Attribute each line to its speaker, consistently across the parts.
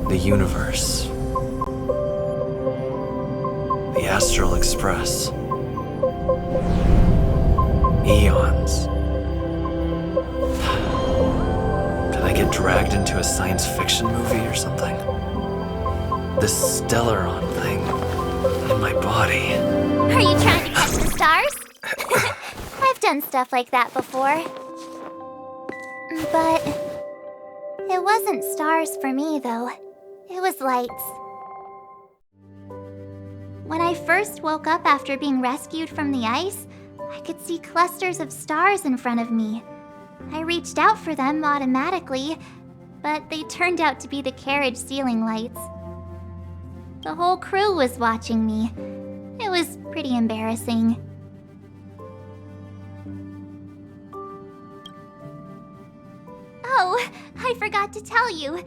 Speaker 1: The universe. The Astral Express. Eons. Did I get dragged into a science fiction movie or something? This Stellaron thing in my body.
Speaker 2: Are you trying to catch the stars? I've done stuff like that before. But it wasn't stars for me, though. It was lights. When I first woke up after being rescued from the ice, I could see clusters of stars in front of me. I reached out for them automatically, but they turned out to be the carriage ceiling lights. The whole crew was watching me. It was pretty embarrassing. Oh, I forgot to tell you.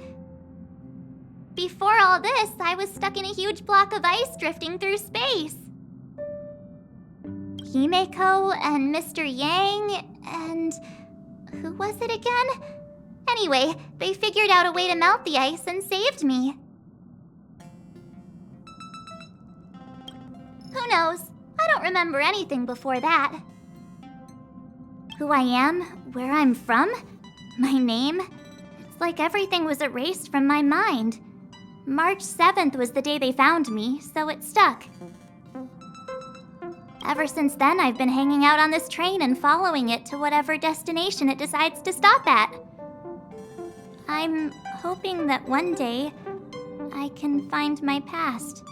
Speaker 2: Before all this, I was stuck in a huge block of ice drifting through space. Himeko and Mr. Yang and... who was it again? Anyway, they figured out a way to melt the ice and saved me. Who knows? I don't remember anything before that. Who I am, where I'm from, my name, it's like everything was erased from my mind. March 7th was the day they found me, so it stuck. Ever since then, I've been hanging out on this train and following it to whatever destination it decides to stop at. I'm hoping that one day I can find my past.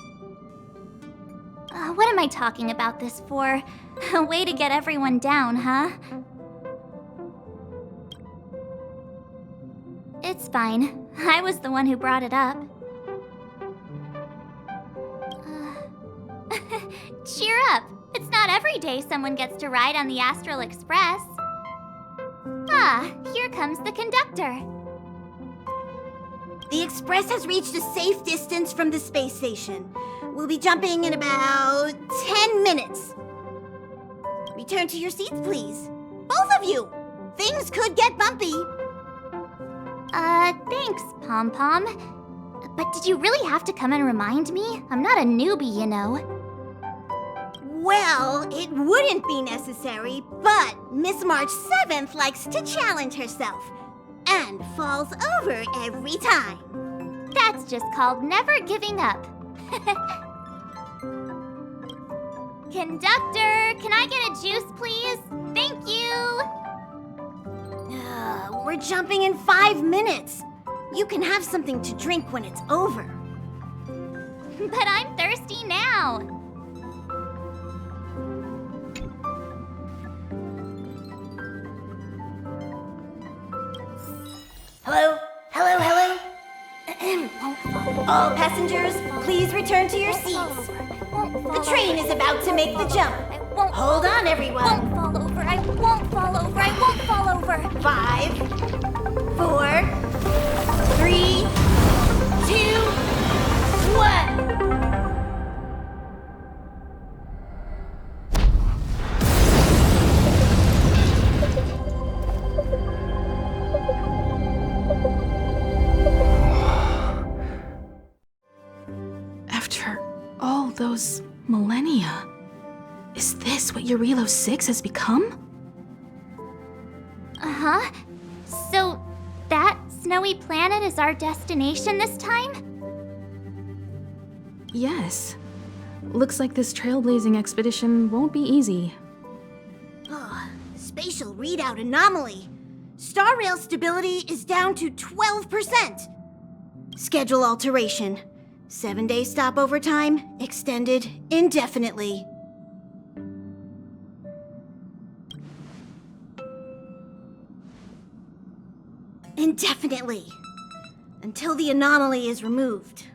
Speaker 2: What am I talking about this for? A way to get everyone down, huh? It's fine. I was the one who brought it up. Cheer up! It's not every day someone gets to ride on the Astral Express. Ah, here comes the conductor.
Speaker 3: The Express has reached a safe distance from the space station. We'll be jumping in about 10 minutes. Return to your seats, please. Both of you! Things could get bumpy.
Speaker 2: Thanks, Pom Pom. But did you really have to come and remind me? I'm not a newbie, you know.
Speaker 3: Well, it wouldn't be necessary, but Miss March 7th likes to challenge herself and falls over every time.
Speaker 2: That's just called never giving up. Conductor, can I get a juice, please? Thank you!
Speaker 3: We're jumping in 5 minutes. You can have something to drink when it's over.
Speaker 2: But I'm thirsty now.
Speaker 3: Hello? Hello, hello? All passengers, please return to your seats. The train is about to make the jump. Hold on, everyone.
Speaker 2: I won't fall over. I won't fall over. I won't fall over.
Speaker 3: 5, 4, 3, 2, 1.
Speaker 4: After all those millennia, is this what Jarilo 6 has become?
Speaker 2: Uh-huh. So, that snowy planet is our destination this time?
Speaker 4: Yes. Looks like this trailblazing expedition won't be easy.
Speaker 3: Spatial readout anomaly. Star rail stability is down to 12%. Schedule alteration. 7-day stopover time extended indefinitely. Indefinitely. Until the anomaly is removed.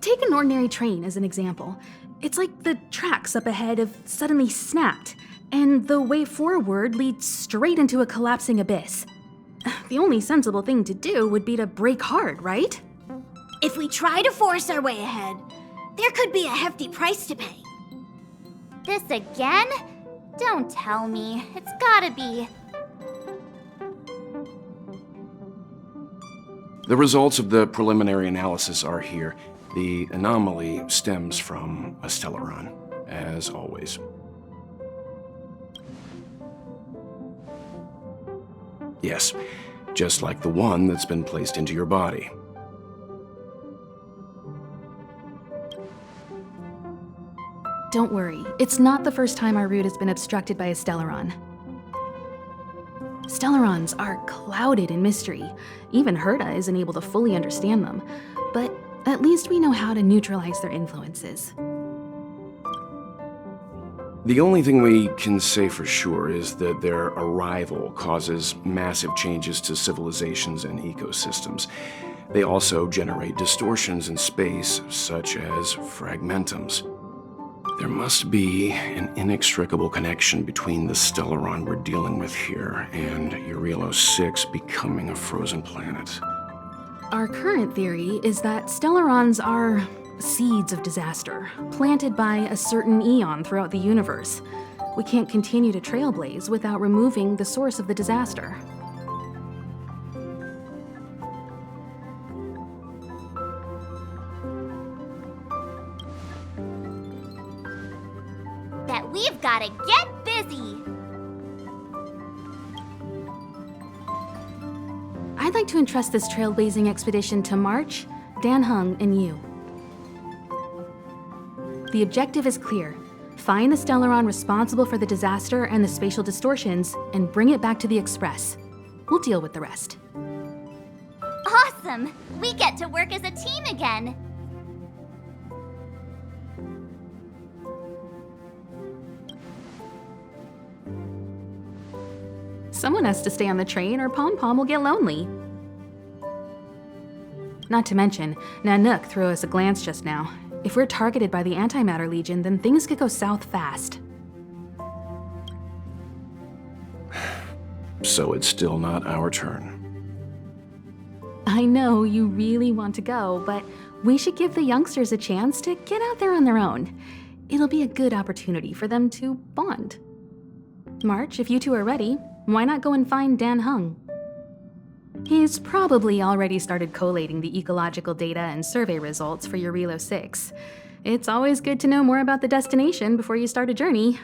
Speaker 4: Take an ordinary train as an example. It's like the tracks up ahead have suddenly snapped, and the way forward leads straight into a collapsing abyss. The only sensible thing to do would be to brake hard, right?
Speaker 3: If we try to force our way ahead, there could be a hefty price to pay.
Speaker 2: This again? Don't tell me. It's gotta be.
Speaker 5: The results of the preliminary analysis are here. The anomaly stems from a Stellaron, as always. Yes, just like the one that's been placed into your body.
Speaker 4: Don't worry, it's not the first time our route has been obstructed by a Stellaron. Stellarons are clouded in mystery. Even Herta isn't able to fully understand them. But at least we know how to neutralize their influences.
Speaker 5: The only thing we can say for sure is that their arrival causes massive changes to civilizations and ecosystems. They also generate distortions in space, such as fragmentums. There must be an inextricable connection between the Stellaron we're dealing with here and Jarilo 6 becoming a frozen planet.
Speaker 4: Our current theory is that Stellarons are seeds of disaster, planted by a certain eon throughout the universe. We can't continue to trailblaze without removing the source of the disaster.
Speaker 2: That we've gotta get busy!
Speaker 4: I'd like to entrust this trailblazing expedition to March, Dan Heng, and you. The objective is clear. Find the Stellaron responsible for the disaster and the spatial distortions, and bring it back to the Express. We'll deal with the rest.
Speaker 2: Awesome! We get to work as a team again!
Speaker 4: Someone has to stay on the train or Pom Pom will get lonely. Not to mention, Nanook threw us a glance just now. If we're targeted by the Antimatter Legion, then things could go south fast.
Speaker 5: So it's still not our turn.
Speaker 4: I know you really want to go, but we should give the youngsters a chance to get out there on their own. It'll be a good opportunity for them to bond. March, if you two are ready, why not go and find Dan Heng? He's probably already started collating the ecological data and survey results for Jarilo 6. It's always good to know more about the destination before you start a journey.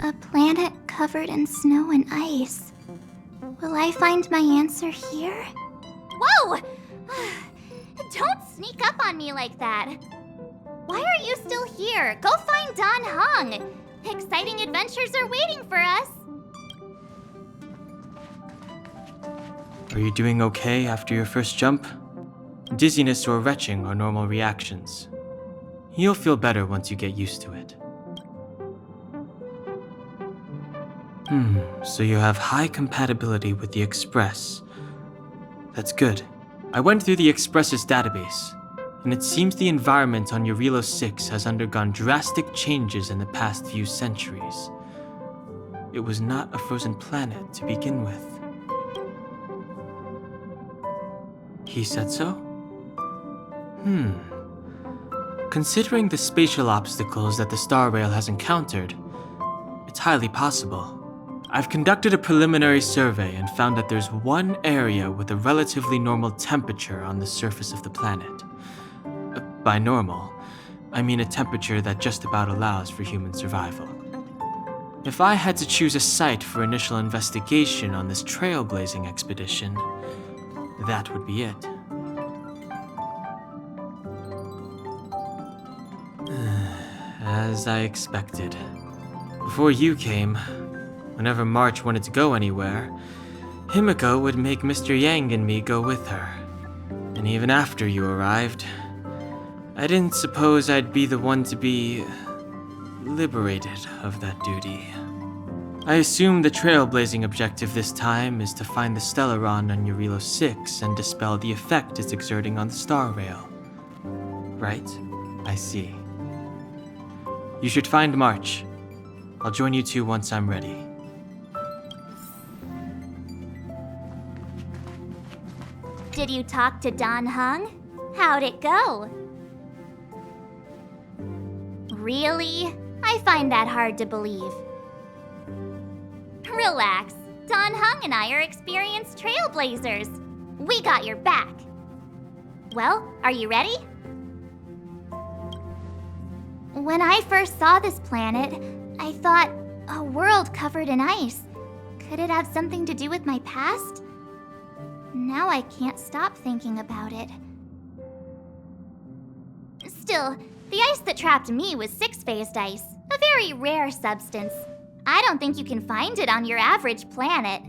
Speaker 2: A planet covered in snow and ice. Will I find my answer here? Whoa! Don't sneak up on me like that. Why are you still here? Go find Dan Heng. Exciting adventures are waiting for us.
Speaker 6: Are you doing okay after your first jump? Dizziness or retching are normal reactions. You'll feel better once you get used to it. So you have high compatibility with the Express. That's good. I went through the Express's database, and it seems the environment on Jarilo 6 has undergone drastic changes in the past few centuries. It was not a frozen planet to begin with. He said so? Considering the spatial obstacles that the Star Rail has encountered, it's highly possible. I've conducted a preliminary survey and found that there's one area with a relatively normal temperature on the surface of the planet. By normal, I mean a temperature that just about allows for human survival. If I had to choose a site for initial investigation on this trailblazing expedition, that would be it. As I expected. Before you came, whenever March wanted to go anywhere, Himiko would make Mr. Yang and me go with her. And even after you arrived, I didn't suppose I'd be the one to be liberated of that duty. I assume the trailblazing objective this time is to find the Stellaron on Jarilo 6 and dispel the effect it's exerting on the Star Rail. Right? I see. You should find March. I'll join you two once I'm ready.
Speaker 2: Did you talk to Don Hung? How'd it go? Really? I find that hard to believe. Relax. Don Hung and I are experienced trailblazers. We got your back. Well, are you ready? When I first saw this planet, I thought, a world covered in ice. Could it have something to do with my past? Now I can't stop thinking about it. Still, the ice that trapped me was six-phased ice, a very rare substance. I don't think you can find it on your average planet.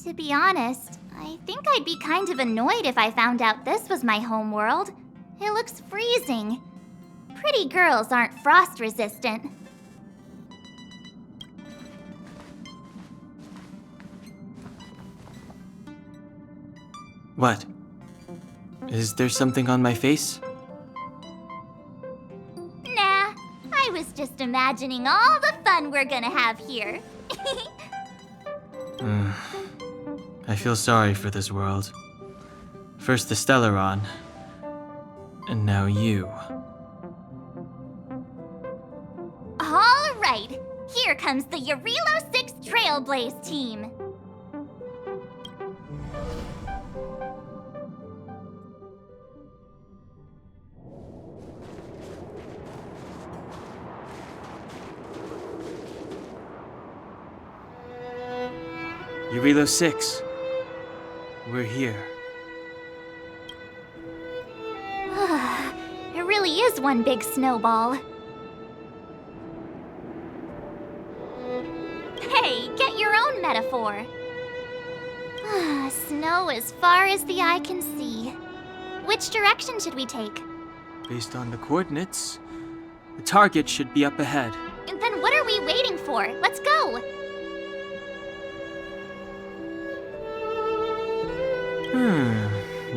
Speaker 2: To be honest, I think I'd be kind of annoyed if I found out this was my home world. It looks freezing. Pretty girls aren't frost resistant.
Speaker 6: What? Is there something on my face?
Speaker 2: Nah, I was just imagining all the fun we're gonna have here.
Speaker 6: I feel sorry for this world. First the Stellaron, and now you.
Speaker 2: All right, here comes the Jarilo 6 Trailblaze team.
Speaker 6: Jarilo 6. We're here.
Speaker 2: It really is one big snowball. Hey, get your own metaphor. Snow as far as the eye can see. Which direction should we take?
Speaker 6: Based on the coordinates, the target should be up ahead.
Speaker 2: Then what are we waiting for? Let's go!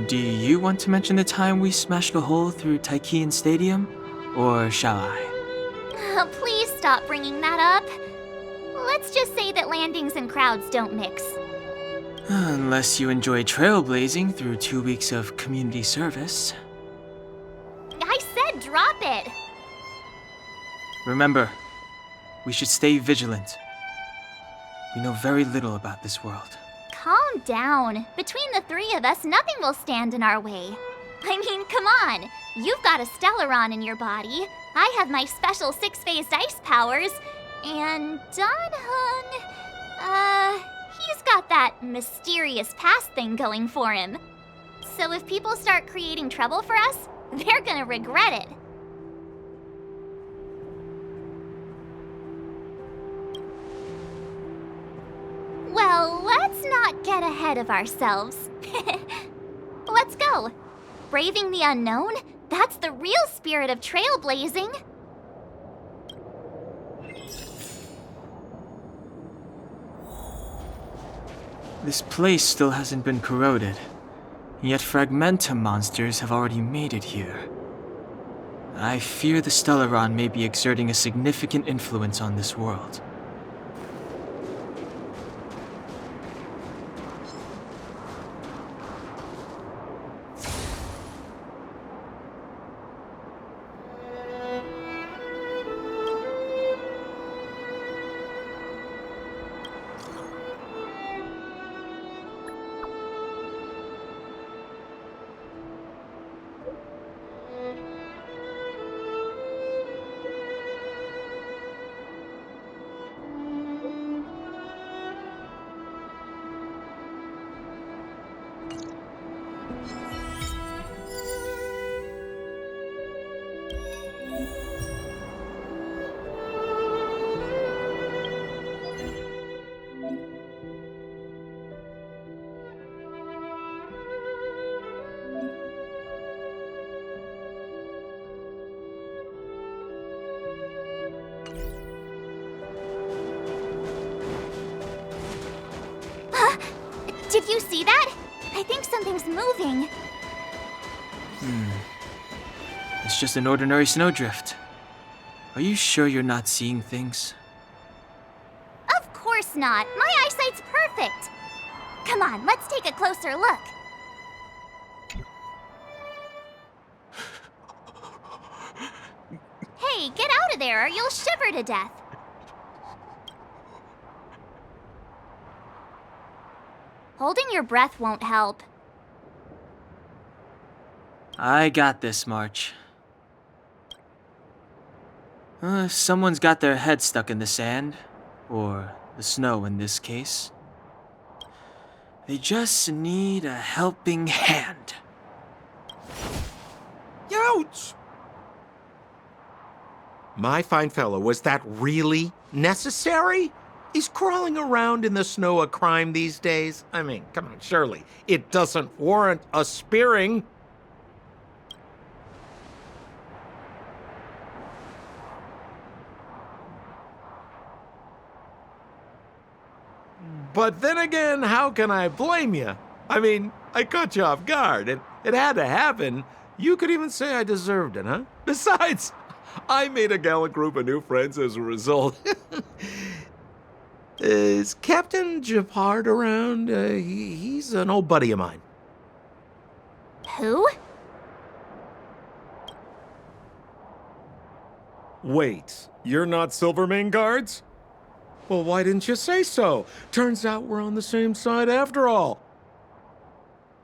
Speaker 6: Do you want to mention the time we smashed a hole through Taikian Stadium? Or shall I?
Speaker 2: Please stop bringing that up. Let's just say that landings and crowds don't mix.
Speaker 6: Unless you enjoy trailblazing through 2 weeks of community service.
Speaker 2: I said drop it!
Speaker 6: Remember, we should stay vigilant. We know very little about this world.
Speaker 2: Calm down. Between the three of us, nothing will stand in our way. I mean, come on. You've got a Stellaron in your body. I have my special six-phased ice powers. And Don Hung, he's got that mysterious past thing going for him. So if people start creating trouble for us, they're gonna regret it. Well, let's not get ahead of ourselves. Let's go. Braving the unknown? That's the real spirit of trailblazing.
Speaker 6: This place still hasn't been corroded, yet Fragmentum monsters have already made it here. I fear the Stellaron may be exerting a significant influence on this world.
Speaker 2: Did you see that? I think something's moving.
Speaker 6: It's just an ordinary snowdrift. Are you sure you're not seeing things?
Speaker 2: course not. My eyesight's perfect. Come on, let's take a closer look. Hey, get out of there or you'll shiver to death. Holding your breath won't help.
Speaker 6: I got this, March. If someone's got their head stuck in the sand, or the snow in this case, they just need a helping hand.
Speaker 7: Ouch! My fine fellow, was that really necessary? Is crawling around in the snow a crime these days? I mean, come on, surely it doesn't warrant a spearing. But then again, how can I blame you? I mean, I caught you off guard. It had to happen. You could even say I deserved it, huh? Besides, I made a gallant group of new friends as a result. Is Captain Japard around? He's an old buddy of mine.
Speaker 2: Who?
Speaker 7: Wait, you're not Silvermane Guards? Well, why didn't you say so? Turns out we're on the same side after all.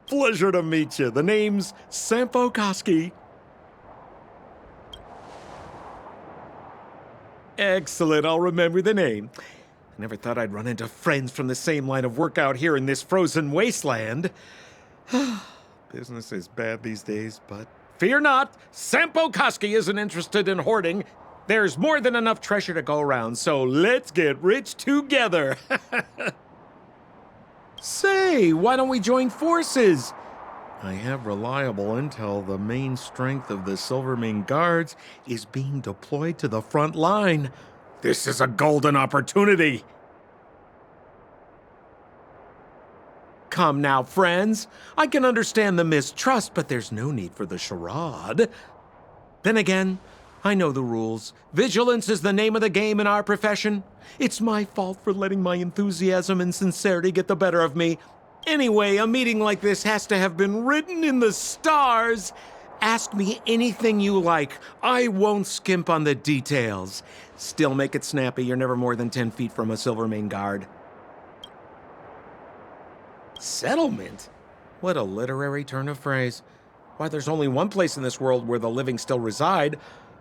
Speaker 7: Pleasure to meet you. The name's Sampo Koski. Excellent, I'll remember the name. I never thought I'd run into friends from the same line of work out here in this frozen wasteland. Business is bad these days, but fear not, Sampo Koski isn't interested in hoarding. There's more than enough treasure to go around, so let's get rich together. Say, why don't we join forces? I have reliable intel the main strength of the Silvermane Guards is being deployed to the front line. This is a golden opportunity. Come now, friends. I can understand the mistrust, but there's no need for the charade. Then again, I know the rules. Vigilance is the name of the game in our profession. It's my fault for letting my enthusiasm and sincerity get the better of me. Anyway, a meeting like this has to have been written in the stars. Ask me anything you like. I won't skimp on the details. Still make it snappy. You're never more than 10 feet from a Silvermane Guard. Settlement? What a literary turn of phrase. Why, there's only one place in this world where the living still reside.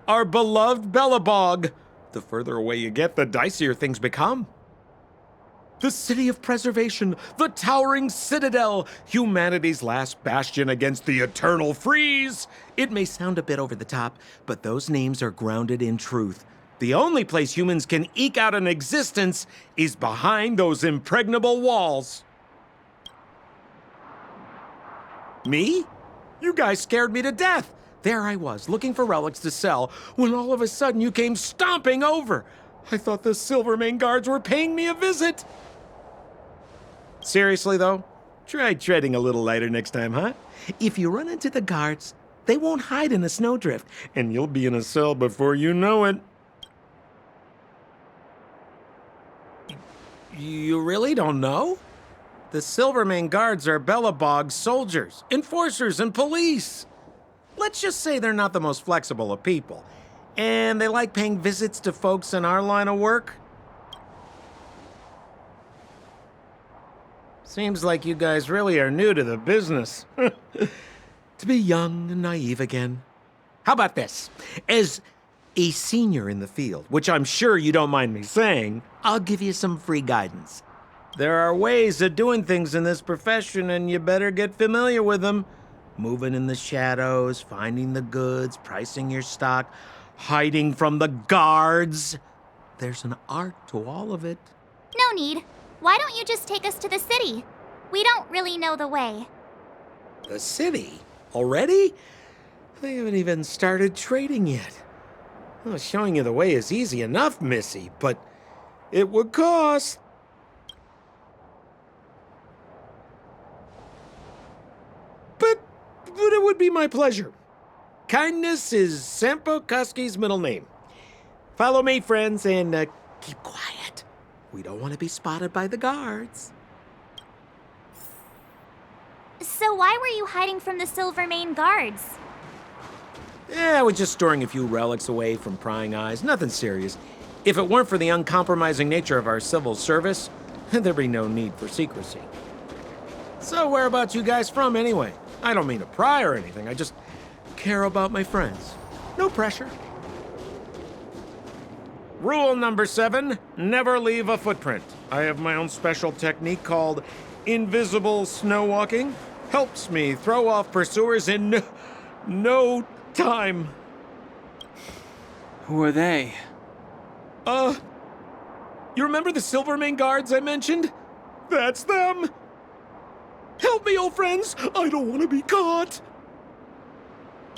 Speaker 7: Our beloved Bellabog. The further away you get, the dicier things become. The city of preservation, the towering citadel, humanity's last bastion against the eternal freeze. It may sound a bit over the top, but those names are grounded in truth. The only place humans can eke out an existence is behind those impregnable walls. Me? You guys scared me to death. There I was, looking for relics to sell, when all of a sudden you came stomping over. I thought the Silvermane Guards were paying me a visit. Seriously, though, try treading a little lighter next time, huh? If you run into the guards, they won't hide in a snowdrift, and you'll be in a cell before you know it. You really don't know? The Silvermane Guards are Bellabog's soldiers, enforcers, and police. Let's just say they're not the most flexible of people, and they like paying visits to folks in our line of work. Seems like you guys really are new to the business. To be young and naive again. How about this? As a senior in the field, which I'm sure you don't mind me saying, I'll give you some free guidance. There are ways of doing things in this profession, and you better get familiar with them. Moving in the shadows, finding the goods, pricing your stock, hiding from the guards. There's an art to all of it.
Speaker 2: No need. Why don't you just take us to the city? We don't really know the way.
Speaker 7: The city? Already? They haven't even started trading yet. Well, showing you the way is easy enough, Missy, but it would cost. But it would be my pleasure. Kindness is Sampo Koski's middle name. Follow me, friends, and keep quiet. We don't want to be spotted by the guards.
Speaker 2: So why were you hiding from the Silvermane guards?
Speaker 7: Yeah, we're just storing a few relics away from prying eyes. Nothing serious. If it weren't for the uncompromising nature of our civil service, there'd be no need for secrecy. So whereabouts you guys from, anyway? I don't mean to pry or anything. I just care about my friends. No pressure. Rule number 7, never leave a footprint. I have my own special technique called invisible snow walking. Helps me throw off pursuers in no time.
Speaker 6: Who are they?
Speaker 7: You remember the Silvermane guards I mentioned? That's them! Help me, old friends! I don't want to be caught!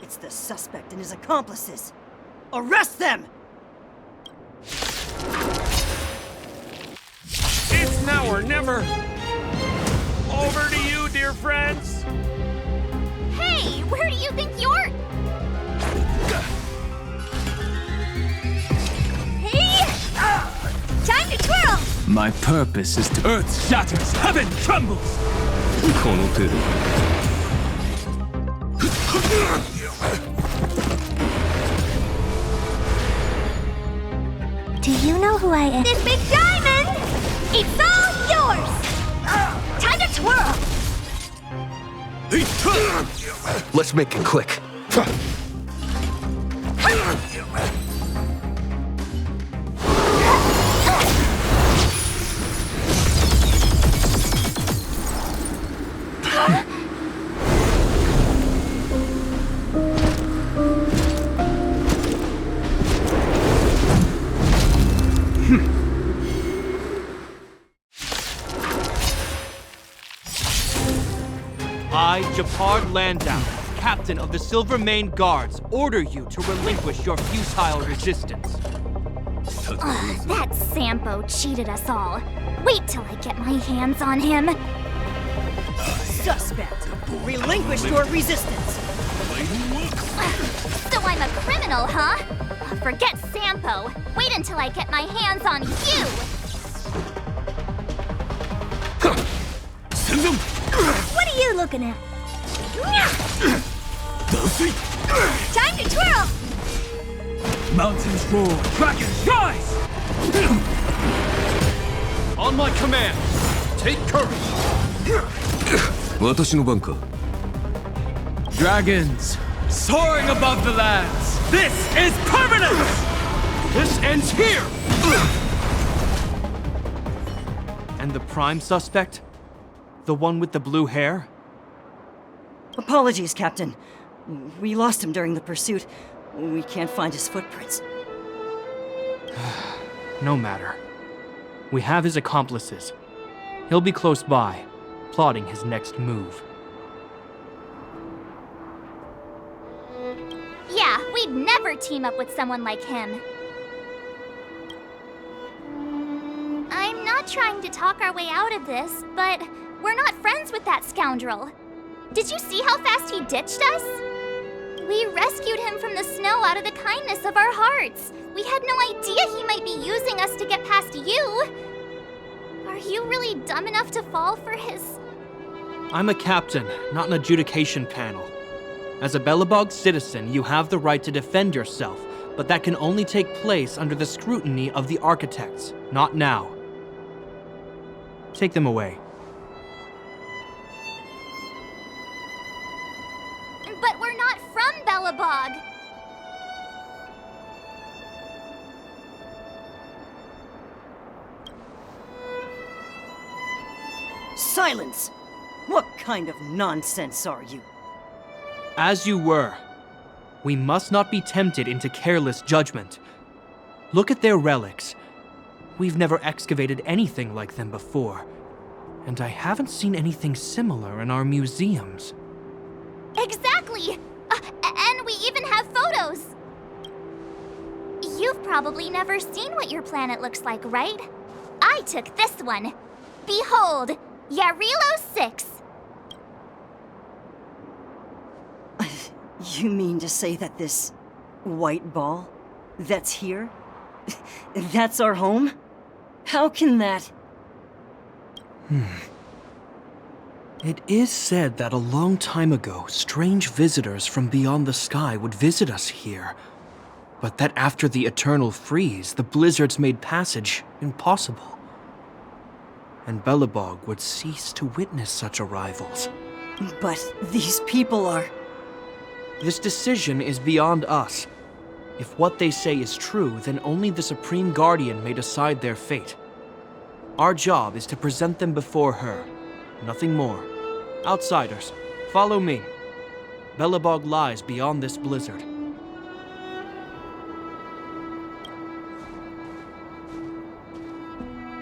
Speaker 8: It's the suspect and his accomplices. Arrest them!
Speaker 7: It's now or never! Over to you, dear friends!
Speaker 2: Hey, where do you think you're... Hey! Time to twirl!
Speaker 9: My purpose is to... Earth shatters, heaven trembles! この程度。
Speaker 2: Do you know who I am? This big diamond! It's all yours! Time to twirl!
Speaker 9: Let's make it quick.
Speaker 10: I, Japard Landau, captain of the Silvermane Guards, order you to relinquish your futile resistance.
Speaker 2: That Sampo cheated us all. Wait till I get my hands on him.
Speaker 8: Suspect, relinquish your resistance.
Speaker 2: So I'm a criminal, huh? Forget Sampo. Wait until I get my hands on you. What are you looking at? Time to twirl!
Speaker 9: Mountains roar, dragons rise!
Speaker 10: On my command, take courage.
Speaker 9: 私の番か。Dragons soaring above the lands. This is permanent.
Speaker 10: This ends here! And the prime suspect? The one with the blue hair?
Speaker 8: Apologies, Captain. We lost him during the pursuit. We can't find his footprints.
Speaker 10: No matter. We have his accomplices. He'll be close by, plotting his next move.
Speaker 2: Yeah, we'd never team up with someone like him. I'm not trying to talk our way out of this, but we're not friends with that scoundrel. Did you see how fast he ditched us? We rescued him from the snow out of the kindness of our hearts. We had no idea he might be using us to get past you. Are you really dumb enough to fall for his...
Speaker 10: I'm a captain, not an adjudication panel. As a Belobog citizen, you have the right to defend yourself, but that can only take place under the scrutiny of the architects, not now. Take them away.
Speaker 2: But we're not from Belobog.
Speaker 8: Silence! What kind of nonsense are you?
Speaker 10: As you were. We must not be tempted into careless judgment. Look at their relics. We've never excavated anything like them before, and I haven't seen anything similar in our museums.
Speaker 2: Exactly! And we even have photos! You've probably never seen what your planet looks like, right? I took this one. Behold, Jarilo 6.
Speaker 8: You mean to say that this white ball that's here, that's our home? How can that?
Speaker 10: It is said that a long time ago, strange visitors from beyond the sky would visit us here. But that after the eternal freeze, the blizzards made passage impossible. And Belobog would cease to witness such arrivals.
Speaker 8: But these people are...
Speaker 10: This decision is beyond us. If what they say is true, then only the Supreme Guardian may decide their fate. Our job is to present them before her. Nothing more. Outsiders, follow me. Belobog lies beyond this blizzard.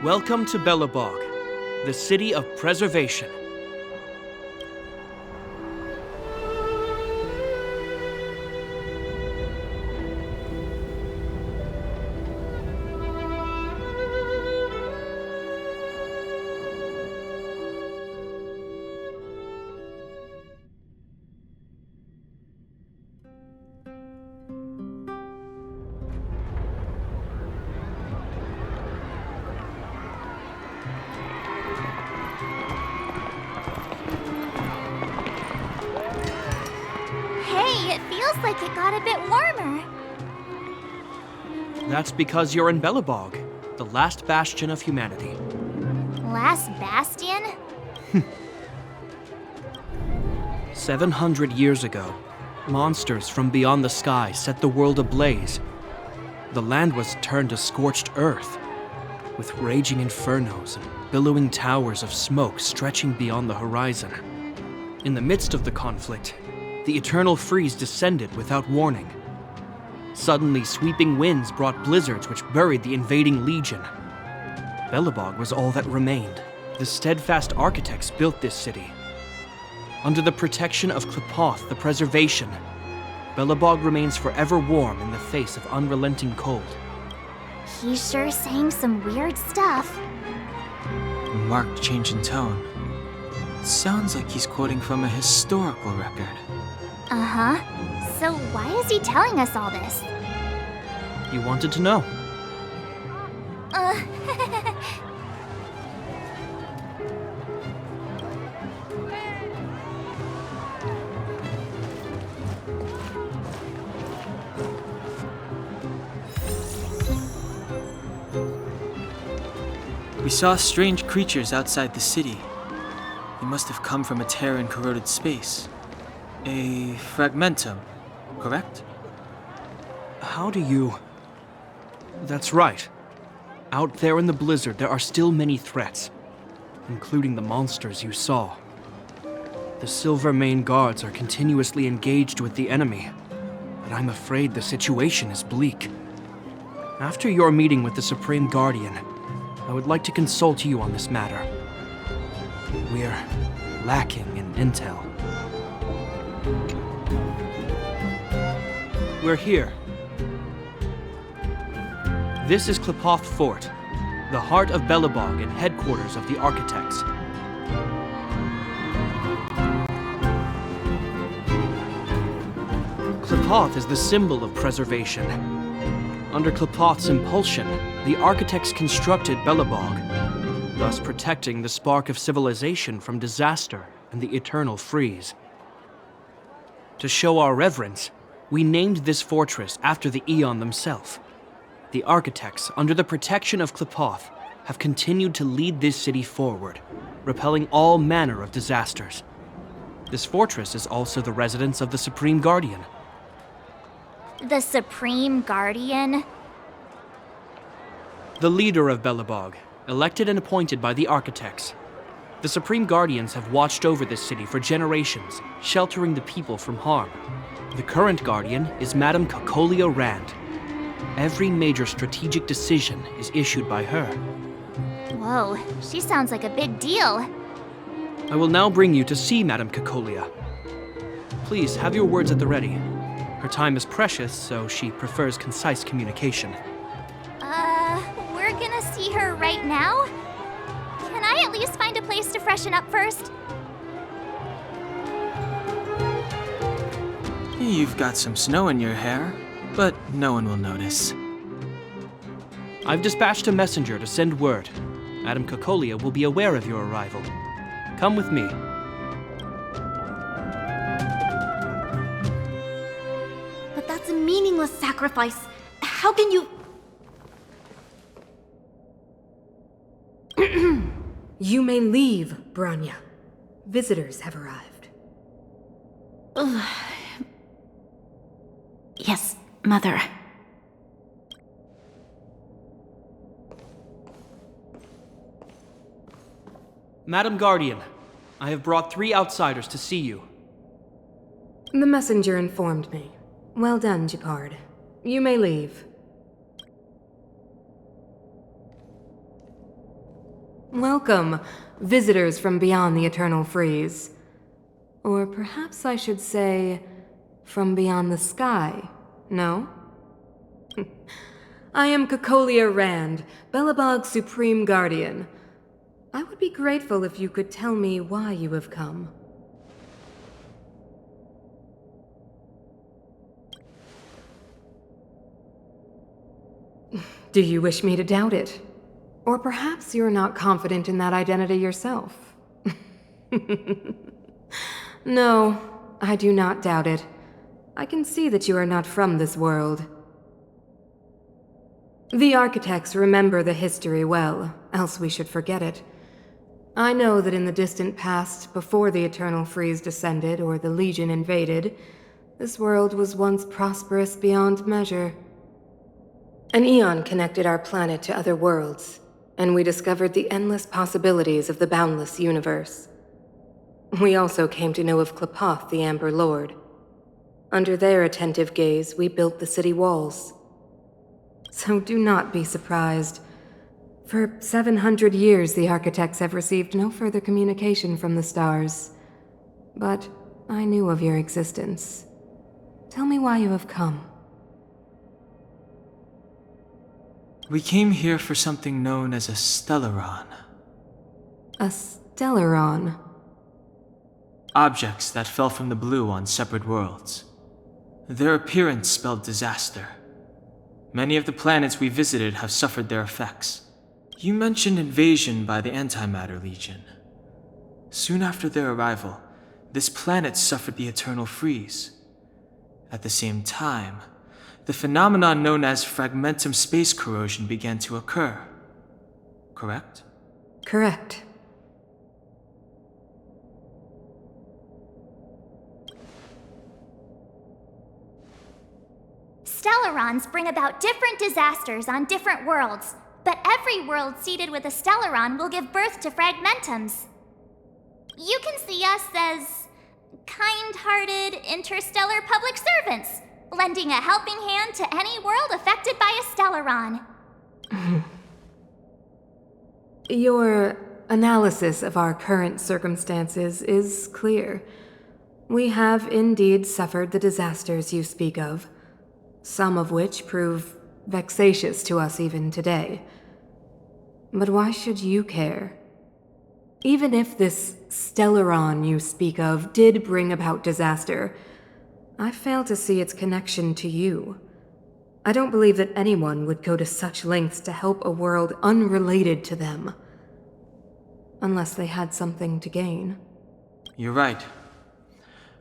Speaker 10: Welcome to Belobog, the city of preservation.
Speaker 2: Hey, it feels like it got a bit warmer.
Speaker 10: That's because you're in Belobog, the last bastion of humanity.
Speaker 2: Last bastion?
Speaker 10: 700 years ago, monsters from beyond the sky set the world ablaze. The land was turned to scorched earth, with raging infernos and billowing towers of smoke stretching beyond the horizon. In the midst of the conflict, the eternal freeze descended without warning. Suddenly, sweeping winds brought blizzards which buried the invading legion. Belobog was all that remained. The steadfast architects built this city. Under the protection of Klepoth, the preservation, Belobog remains forever warm in the face of unrelenting cold.
Speaker 2: He's sure saying some weird stuff.
Speaker 6: A marked change in tone. It sounds like he's quoting from a historical record.
Speaker 2: Uh-huh. So why is he telling us all this?
Speaker 10: You wanted to know.
Speaker 6: We saw strange creatures outside the city. They must have come from a tear in corroded space. A fragmentum, correct?
Speaker 10: How do you... That's right. Out there in the blizzard, there are still many threats, including the monsters you saw. The Silvermane guards are continuously engaged with the enemy, but I'm afraid the situation is bleak. After your meeting with the Supreme Guardian, I would like to consult you on this matter. We're lacking in intel. We're here. This is Klepoth Fort, the heart of Belobog and headquarters of the architects. Klepoth is the symbol of preservation. Under Klepoth's impulsion, the architects constructed Belobog, thus protecting the spark of civilization from disaster and the eternal freeze. To show our reverence, we named this fortress after the Aeon themselves. The architects, under the protection of Klepoth, have continued to lead this city forward, repelling all manner of disasters. This fortress is also the residence of the Supreme Guardian.
Speaker 2: The Supreme Guardian?
Speaker 10: The leader of Belobog, elected and appointed by the architects. The Supreme Guardians have watched over this city for generations, sheltering the people from harm. The current Guardian is Madame Cocolia Rand. Every major strategic decision is issued by her.
Speaker 2: Whoa, she sounds like a big deal.
Speaker 10: I will now bring you to see Madame Cocolia. Please have your words at the ready. Her time is precious, so she prefers concise communication.
Speaker 2: We're gonna see her right now? Can I at least find a place to freshen up first?
Speaker 6: You've got some snow in your hair, but no one will notice.
Speaker 10: I've dispatched a messenger to send word. Madame Cocolia will be aware of your arrival. Come with me.
Speaker 11: But that's a meaningless sacrifice. How can you...
Speaker 12: You may leave, Branya. Visitors have arrived.
Speaker 11: Yes, Mother.
Speaker 10: Madam Guardian, I have brought 3 outsiders to see you.
Speaker 12: The messenger informed me. Well done, Gepard. You may leave. Welcome, visitors from beyond the Eternal Freeze. Or perhaps I should say, from beyond the sky, no? I am Cocolia Rand, Belobog's Supreme Guardian. I would be grateful if you could tell me why you have come. Do you wish me to doubt it? Or perhaps you're not confident in that identity yourself. No, I do not doubt it. I can see that you are not from this world. The architects remember the history well, else we should forget it. I know that in the distant past, before the Eternal Freeze descended or the Legion invaded, this world was once prosperous beyond measure. An eon connected our planet to other worlds, and we discovered the endless possibilities of the boundless universe. We also came to know of Klapoth, the Amber Lord. Under their attentive gaze, we built the city walls. So do not be surprised. For 700 years, the architects have received no further communication from the stars. But I knew of your existence. Tell me why you have come.
Speaker 6: We came here for something known as a Stellaron.
Speaker 12: A Stellaron?
Speaker 6: Objects that fell from the blue on separate worlds. Their appearance spelled disaster. Many of the planets we visited have suffered their effects. You mentioned invasion by the Antimatter Legion. Soon after their arrival, this planet suffered the Eternal Freeze. At the same time, the phenomenon known as fragmentum space corrosion began to occur. Correct?
Speaker 12: Correct.
Speaker 2: Stellarons bring about different disasters on different worlds, but every world seeded with a Stellaron will give birth to fragmentums. You can see us as kind-hearted interstellar public servants, lending a helping hand to any world affected by a Stellaron.
Speaker 12: Your analysis of our current circumstances is clear. We have indeed suffered the disasters you speak of, some of which prove vexatious to us even today. But why should you care? Even if this Stellaron you speak of did bring about disaster, I fail to see its connection to you. I don't believe that anyone would go to such lengths to help a world unrelated to them. Unless they had something to gain.
Speaker 6: You're right.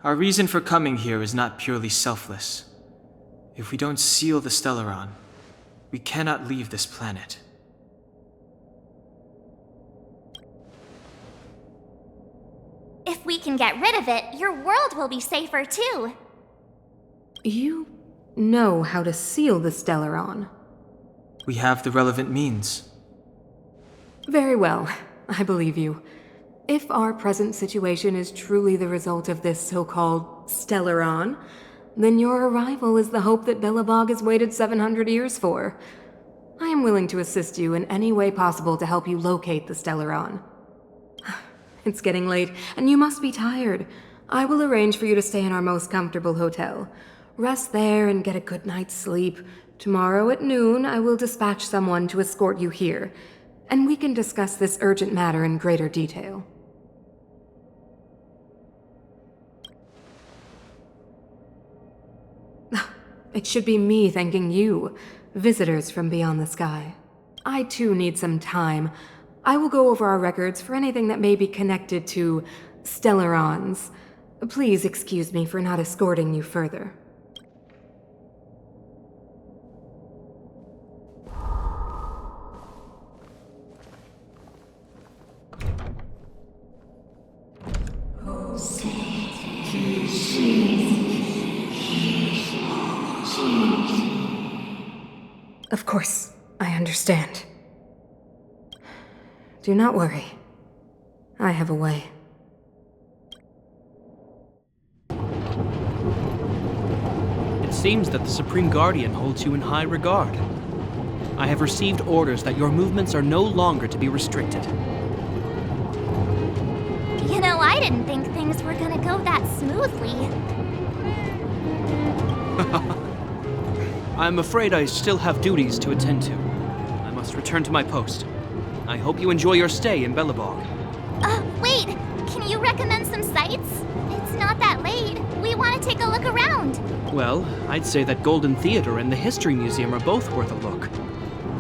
Speaker 6: Our reason for coming here is not purely selfless. If we don't seal the Stellaron, we cannot leave this planet.
Speaker 2: If we can get rid of it, your world will be safer too.
Speaker 12: You know how to seal the Stellaron.
Speaker 6: We have the relevant means.
Speaker 12: Very well, I believe you. If our present situation is truly the result of this so-called Stellaron, then your arrival is the hope that Belobog has waited 700 years for. I am willing to assist you in any way possible to help you locate the Stellaron. It's getting late, and you must be tired. I will arrange for you to stay in our most comfortable hotel. Rest there and get a good night's sleep. Tomorrow at noon, I will dispatch someone to escort you here, and we can discuss this urgent matter in greater detail. It should be me thanking you, visitors from beyond the sky. I too need some time. I will go over our records for anything that may be connected to Stellarons. Please excuse me for not escorting you further. Of course, I understand. Do not worry. I have a way.
Speaker 10: It seems that the Supreme Guardian holds you in high regard. I have received orders that your movements are no longer to be restricted.
Speaker 2: You know, I didn't think things were gonna go that smoothly.
Speaker 10: I'm afraid I still have duties to attend to. I must return to my post. I hope you enjoy your stay in Belobog.
Speaker 2: Wait! Can you recommend some sites? It's not that late. We want to take a look around.
Speaker 10: Well, I'd say that Golden Theater and the History Museum are both worth a look.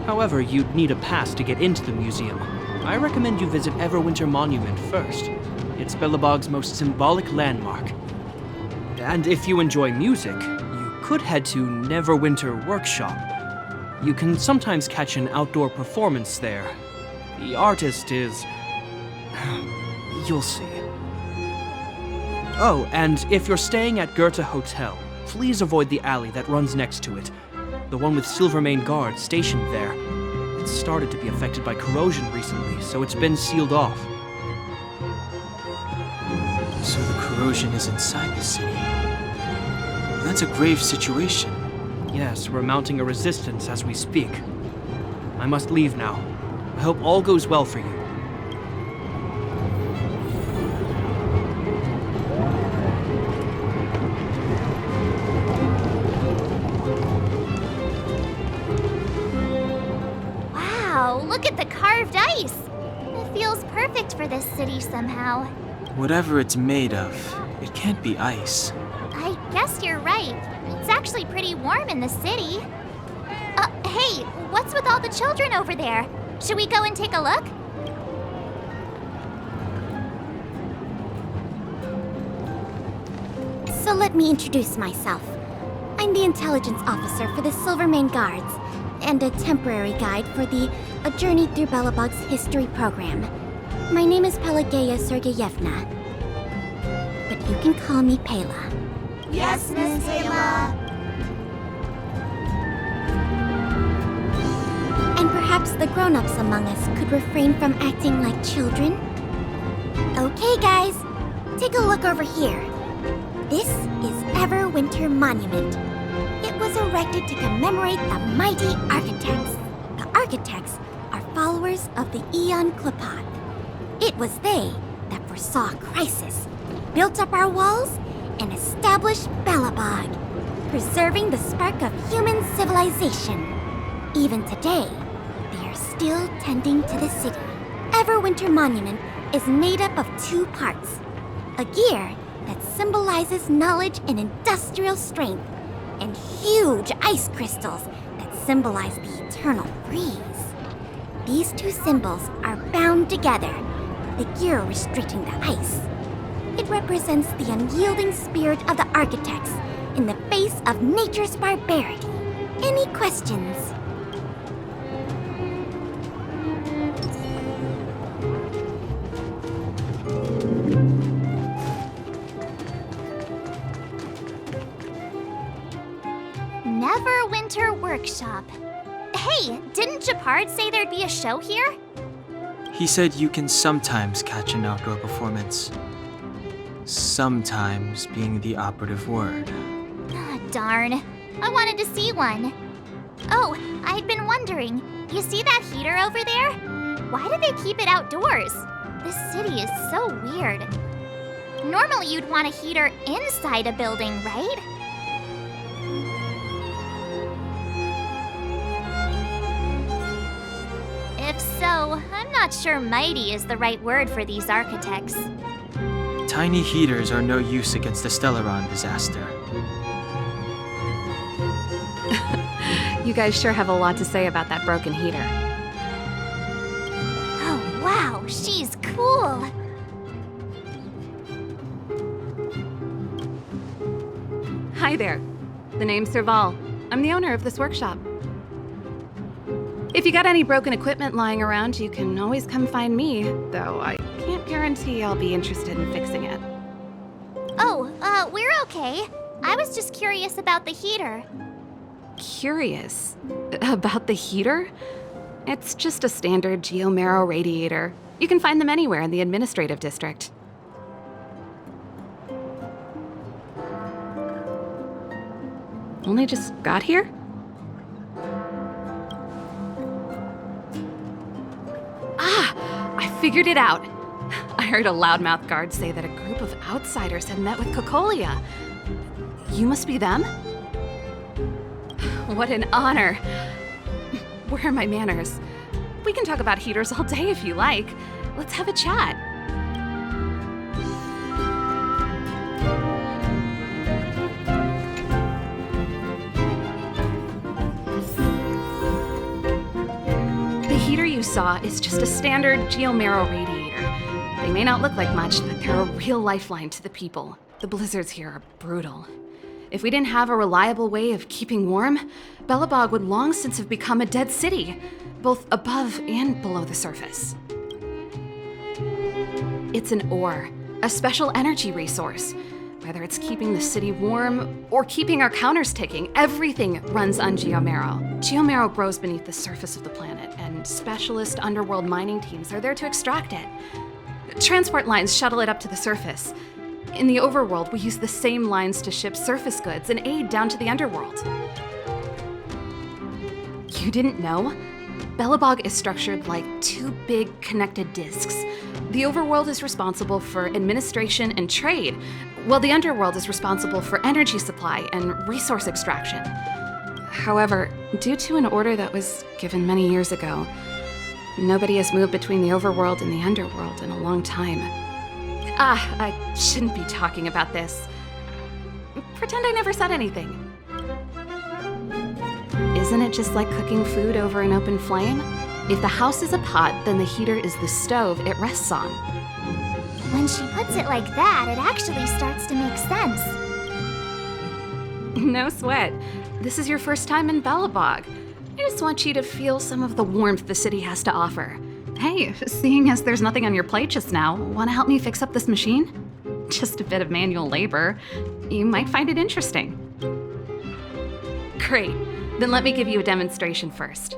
Speaker 10: However, you'd need a pass to get into the museum. I recommend you visit Everwinter Monument first. It's Belobog's most symbolic landmark. And if you enjoy music, you could head to Neverwinter Workshop. You can sometimes catch an outdoor performance there. The artist is... you'll see. Oh, and if you're staying at Goethe Hotel, please avoid the alley that runs next to it. The one with Silvermane guards stationed there. It's started to be affected by corrosion recently, so it's been sealed off.
Speaker 6: So the corrosion is inside the city. That's a grave situation.
Speaker 10: Yes, we're mounting a resistance as we speak. I must leave now. I hope all goes well for you.
Speaker 2: Wow, look at the carved ice! It feels perfect for this city somehow.
Speaker 6: Whatever it's made of, it can't be ice.
Speaker 2: I guess you're right. It's actually pretty warm in the city. Hey, what's with all the children over there? Should we go and take a look?
Speaker 3: So let me introduce myself. I'm the intelligence officer for the Silvermane Guards, and a temporary guide for the A Journey Through Belobog's History program. My name is Pelageya Sergeyevna, but you can call me Pela.
Speaker 2: Yes, Miss Pela.
Speaker 3: And perhaps the grown-ups among us could refrain from acting like children. Okay, guys, take a look over here. This is Everwinter Monument. It was erected to commemorate the mighty architects. The architects are followers of the Aeon Klapat. It was they that foresaw crisis, built up our walls, and established Belobog, preserving the spark of human civilization. Even today, they are still tending to the city. Everwinter Monument is made up of two parts. A gear that symbolizes knowledge and industrial strength, and huge ice crystals that symbolize the eternal freeze. These two symbols are bound together, the gear restricting the ice. It represents the unyielding spirit of the architects in the face of nature's barbarity. Any questions?
Speaker 2: Neverwinter Workshop. Hey, didn't Japard say there'd be a show here?
Speaker 6: He said you can sometimes catch an outdoor performance. Sometimes being the operative word.
Speaker 2: Ah, darn. I wanted to see one. Oh, I'd been wondering. You see that heater over there? Why do they keep it outdoors? This city is so weird. Normally you'd want a heater inside a building, right? If so, I'm not sure mighty is the right word for these architects.
Speaker 6: Tiny heaters are no use against the Stellaron disaster.
Speaker 13: You guys sure have a lot to say about that broken heater.
Speaker 2: she's cool.
Speaker 4: Hi there. The name's Serval. I'm the owner of this workshop. If you got any broken equipment lying around, you can always come find me, though I can't guarantee I'll be interested in fixing it.
Speaker 2: Oh, we're okay. I was just curious about the heater.
Speaker 4: Curious? About the heater? It's just a standard geomarrow radiator. You can find them anywhere in the administrative district. Only just got here? Ah! I figured it out! I heard a loudmouth guard say that a group of outsiders had met with Cocolia. You must be them? What an honor. Where are my manners? We can talk about heaters all day if you like. Let's have a chat. The heater you saw is just a standard geomarrow radiator. They may not look like much, but they're a real lifeline to the people. The blizzards here are brutal. If we didn't have a reliable way of keeping warm, Belobog would long since have become a dead city, both above and below the surface. It's an ore, a special energy resource. Whether it's keeping the city warm or keeping our counters ticking, everything runs on geomarrow. Geomarrow grows beneath the surface of the planet, and specialist underworld mining teams are there to extract it. Transport lines shuttle it up to the surface. In the overworld, we use the same lines to ship surface goods and aid down to the underworld. You didn't know? Belobog is structured like two big connected disks. The overworld is responsible for administration and trade, while the underworld is responsible for energy supply and resource extraction. However, due to an order that was given many years ago, nobody has moved between the overworld and the underworld in a long time. I shouldn't be talking about this. Pretend I never said anything. Isn't it just like cooking food over an open flame? If the house is a pot, then the heater is the stove it rests on.
Speaker 2: When she puts it like that, it actually starts to make sense.
Speaker 4: No sweat. This is your first time in Belobog. I just want you to feel some of the warmth the city has to offer. Hey, seeing as there's nothing on your plate just now, want to help me fix up this machine? Just a bit of manual labor. You might find it interesting. Great. Then let me give you a demonstration first.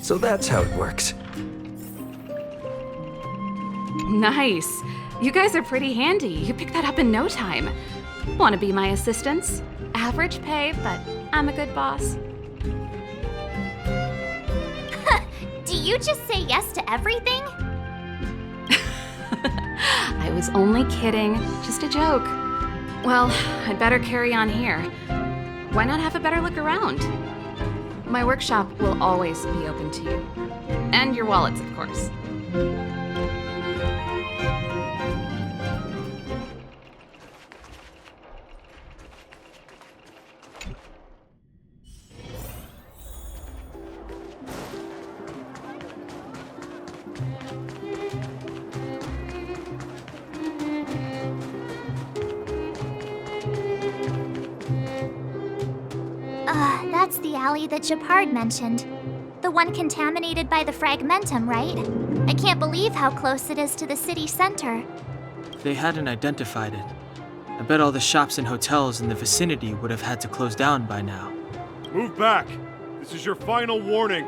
Speaker 13: So that's how it works.
Speaker 4: Nice. You guys are pretty handy. You picked that up in no time. Want to be my assistants? Average pay, but I'm a good boss.
Speaker 2: Do you just say yes to everything?
Speaker 4: I was only kidding. Just a joke. Well, I'd better carry on here. Why not have a better look around? My workshop will always be open to you. And your wallets, of course.
Speaker 2: That's the alley that Japard mentioned. The one contaminated by the fragmentum, right? I can't believe how close it is to the city center.
Speaker 6: If they hadn't identified it, I bet all the shops and hotels in the vicinity would have had to close down by now.
Speaker 14: Move back! This is your final warning!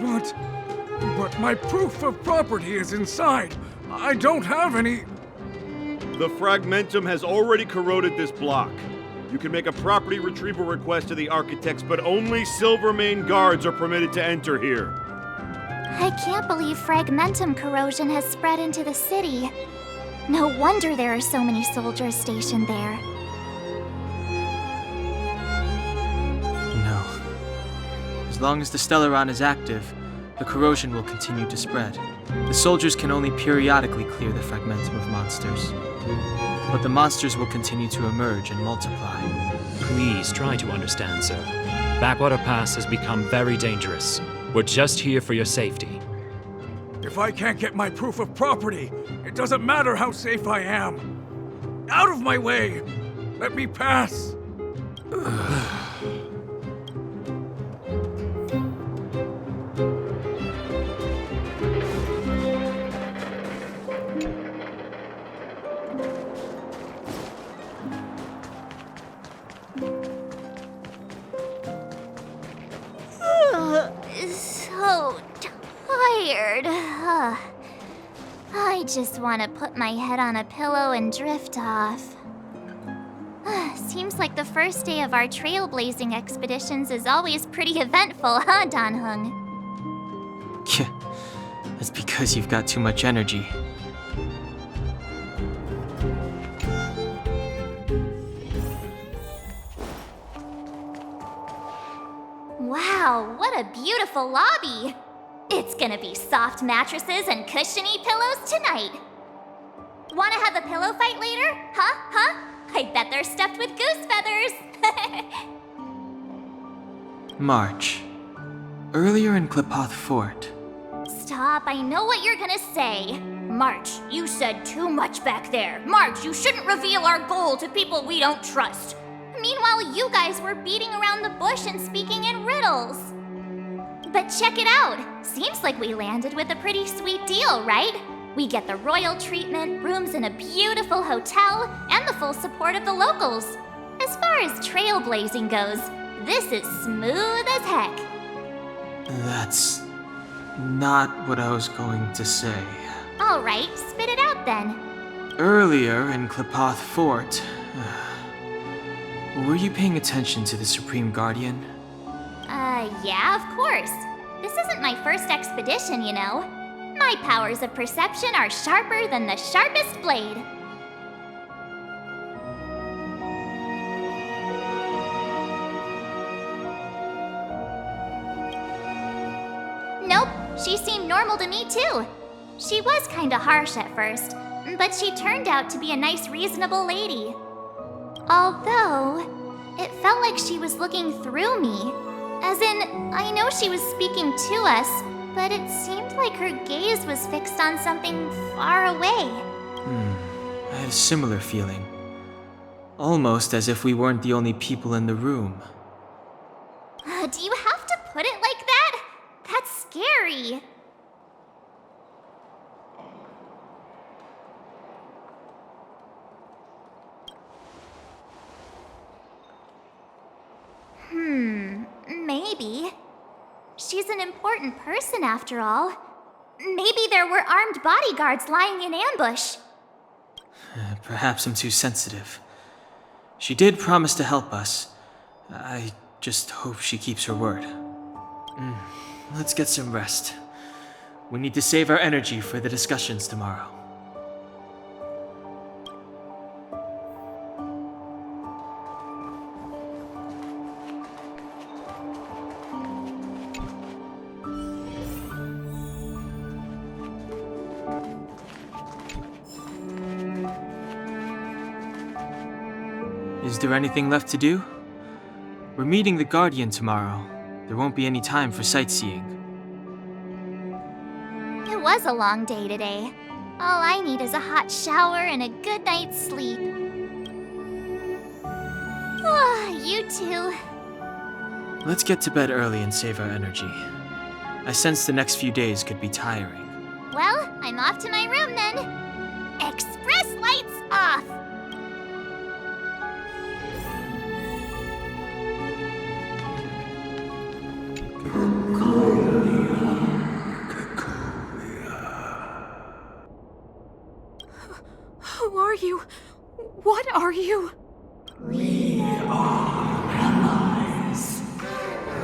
Speaker 9: But my proof of property is inside. I don't have any...
Speaker 14: The fragmentum has already corroded this block. You can make a property retrieval request to the architects, but only Silvermane guards are permitted to enter here.
Speaker 2: I can't believe fragmentum corrosion has spread into the city. No wonder there are so many soldiers stationed there.
Speaker 6: No. As long as the Stellaron is active, the corrosion will continue to spread. The soldiers can only periodically clear the fragmentum of monsters. But the monsters will continue to emerge and multiply.
Speaker 13: Please try to understand, sir. Backwater Pass has become very dangerous. We're just here for your safety.
Speaker 9: If I can't get my proof of property, it doesn't matter how safe I am. Out of my way! Let me pass!
Speaker 2: So tired. I just want to put my head on a pillow and drift off. Seems like the first day of our trailblazing expeditions is always pretty eventful, huh, Danhung?
Speaker 6: That's because you've got too much energy.
Speaker 2: Wow, what a beautiful lobby! It's gonna be soft mattresses and cushiony pillows tonight. Wanna have a pillow fight later? Huh? I bet they're stuffed with goose feathers!
Speaker 6: March. Earlier in Klipoth Fort.
Speaker 2: Stop, I know what you're gonna say. March, you said too much back there. March, you shouldn't reveal our goal to people we don't trust. Meanwhile, you guys were beating around the bush and speaking in riddles. But check it out. Seems like we landed with a pretty sweet deal, right? We get the royal treatment, rooms in a beautiful hotel, and the full support of the locals. As far as trailblazing goes, this is smooth as heck.
Speaker 6: That's not what I was going to say.
Speaker 2: All right, spit it out then.
Speaker 6: Earlier in Klipoth Fort, were you paying attention to the Supreme Guardian?
Speaker 2: Yeah, of course. This isn't my first expedition, you know. My powers of perception are sharper than the sharpest blade. Nope, she seemed normal to me too. She was kinda harsh at first, but she turned out to be a nice, reasonable lady. Although, it felt like she was looking through me. As in, I know she was speaking to us, but it seemed like her gaze was fixed on something far away.
Speaker 6: I had a similar feeling. Almost as if we weren't the only people in the room.
Speaker 2: Do you have to put it like that? That's scary. Maybe. She's an important person after all. Maybe there were armed bodyguards lying in ambush.
Speaker 6: Perhaps I'm too sensitive. She did promise to help us. I just hope she keeps her word. Let's get some rest. We need to save our energy for the discussions tomorrow. Is there anything left to do? We're meeting the Guardian tomorrow. There won't be any time for sightseeing.
Speaker 2: It was a long day today. All I need is a hot shower and a good night's sleep. You too.
Speaker 6: Let's get to bed early and save our energy. I sense the next few days could be tiring.
Speaker 2: Well, I'm off to my room then. Express lights off!
Speaker 4: Who are you? What are you?
Speaker 15: We are allies.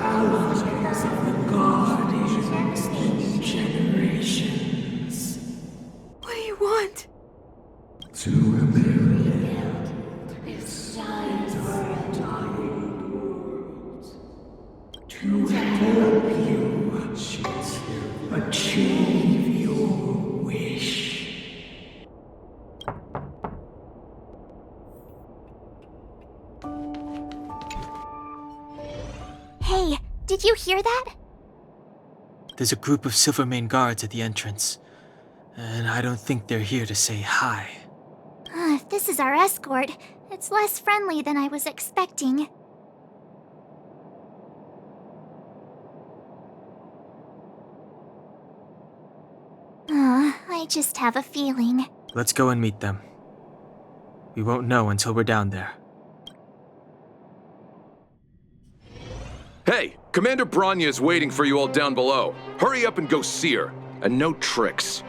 Speaker 15: Allies of the Guardians in generations.
Speaker 4: What do you want?
Speaker 15: To rebuild its giant world. To help you achieve your wish.
Speaker 2: Hey, did you hear that?
Speaker 6: There's a group of Silvermane guards at the entrance, and I don't think they're here to say hi.
Speaker 2: If this is our escort, it's less friendly than I was expecting. I just have a feeling.
Speaker 6: Let's go and meet them. We won't know until we're down there.
Speaker 16: Hey, Commander Branya is waiting for you all down below. Hurry up and go see her. And no tricks.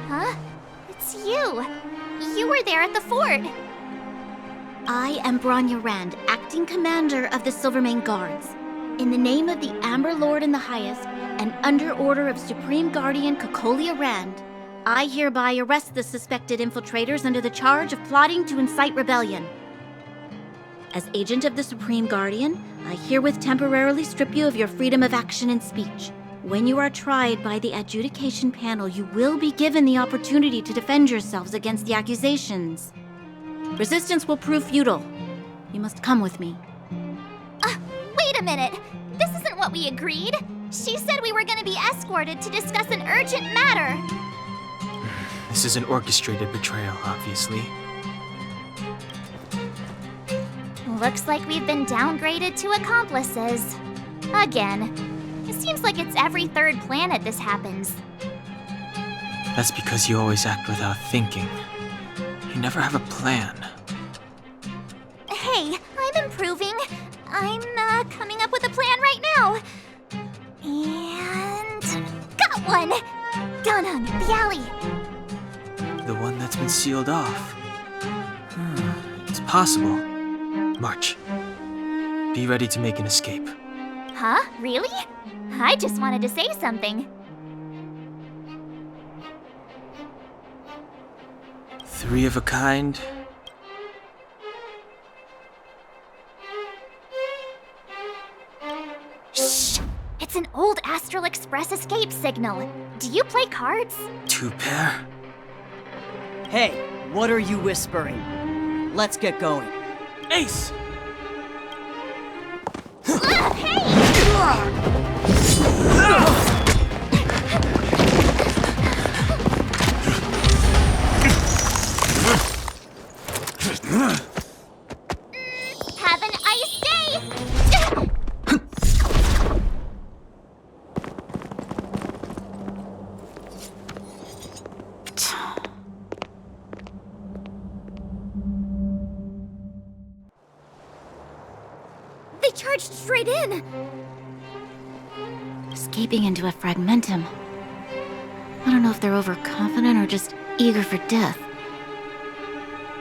Speaker 2: Huh? It's you. You were there at the fort.
Speaker 11: I am Branya Rand, acting commander of the Silvermane Guards. In the name of the Amber Lord in the Highest, and under order of Supreme Guardian Kokolia Rand, I hereby arrest the suspected infiltrators under the charge of plotting to incite rebellion. As agent of the Supreme Guardian, I herewith temporarily strip you of your freedom of action and speech. When you are tried by the adjudication panel, you will be given the opportunity to defend yourselves against the accusations. Resistance will prove futile. You must come with me.
Speaker 2: Wait a minute. This isn't what we agreed. She said we were going to be escorted to discuss an urgent matter.
Speaker 6: This is an orchestrated betrayal, obviously.
Speaker 2: Looks like we've been downgraded to accomplices. Again. It seems like it's every third planet this happens.
Speaker 6: That's because you always act without thinking. You never have a plan.
Speaker 2: Hey, I'm improving. I'm coming up with a plan right now. And got one! Dunham, the alley.
Speaker 6: The one that's been sealed off. It's possible. March. Be ready to make an escape.
Speaker 2: Huh? Really? I just wanted to say something.
Speaker 6: Three of a kind.
Speaker 2: Shh! It's an old Astral Express escape signal. Do you play cards?
Speaker 6: Two pair?
Speaker 8: Hey, what are you whispering? Let's get going.
Speaker 6: Ace!
Speaker 2: Have an ice day!
Speaker 11: They charged straight in! Escaping into a fragmentum. I don't know if they're overconfident or just eager for death.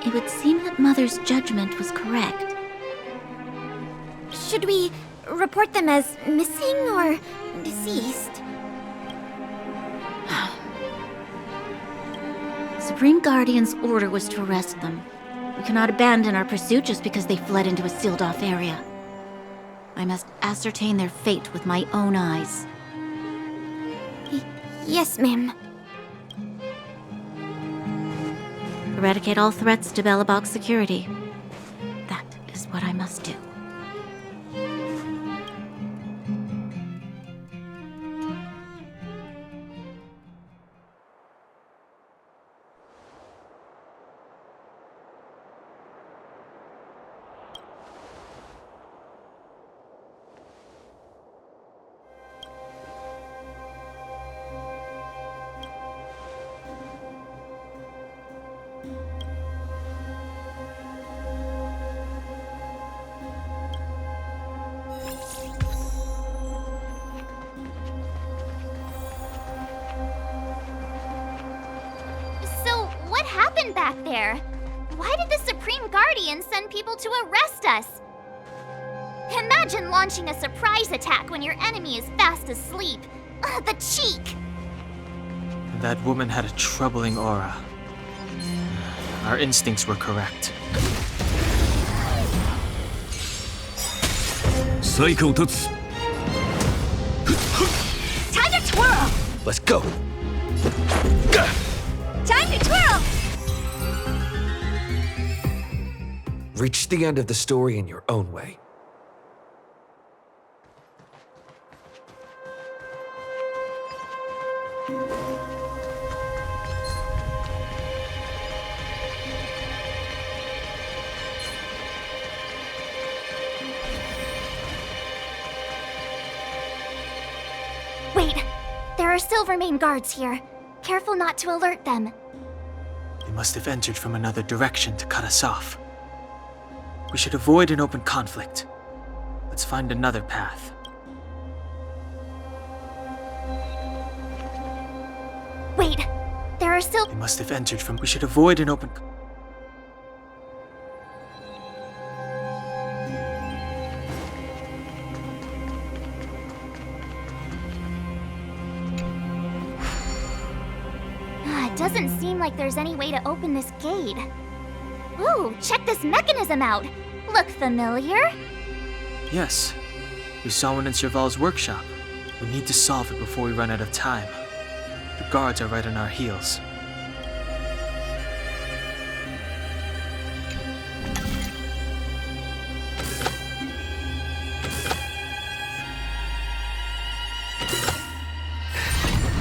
Speaker 11: It would seem that Mother's judgment was correct.
Speaker 2: Should we report them as missing or deceased?
Speaker 11: Supreme Guardian's order was to arrest them. We cannot abandon our pursuit just because they fled into a sealed-off area. I must ascertain their fate with my own eyes.
Speaker 2: Yes, ma'am.
Speaker 11: Eradicate all threats to Belobog's security. That is what I must do.
Speaker 2: Back there. Why did the Supreme Guardian send people to arrest us? Imagine launching a surprise attack when your enemy is fast asleep. The cheek!
Speaker 6: That woman had a troubling aura. Our instincts were correct.
Speaker 3: Time to twirl!
Speaker 17: Let's go!
Speaker 3: Time to twirl!
Speaker 17: Reach the end of the story in your own way.
Speaker 2: Wait, there are Silvermane guards here. Careful not to alert them.
Speaker 6: They must have entered from another direction to cut us off. We should avoid an open conflict. Let's find another path.
Speaker 2: Wait, there are
Speaker 6: They must have entered from... We should avoid an open...
Speaker 2: It doesn't seem like there's any way to open this gate. Ooh, check this mechanism out. Look familiar?
Speaker 6: Yes. We saw one in Serval's workshop. We need to solve it before we run out of time. The guards are right on our heels.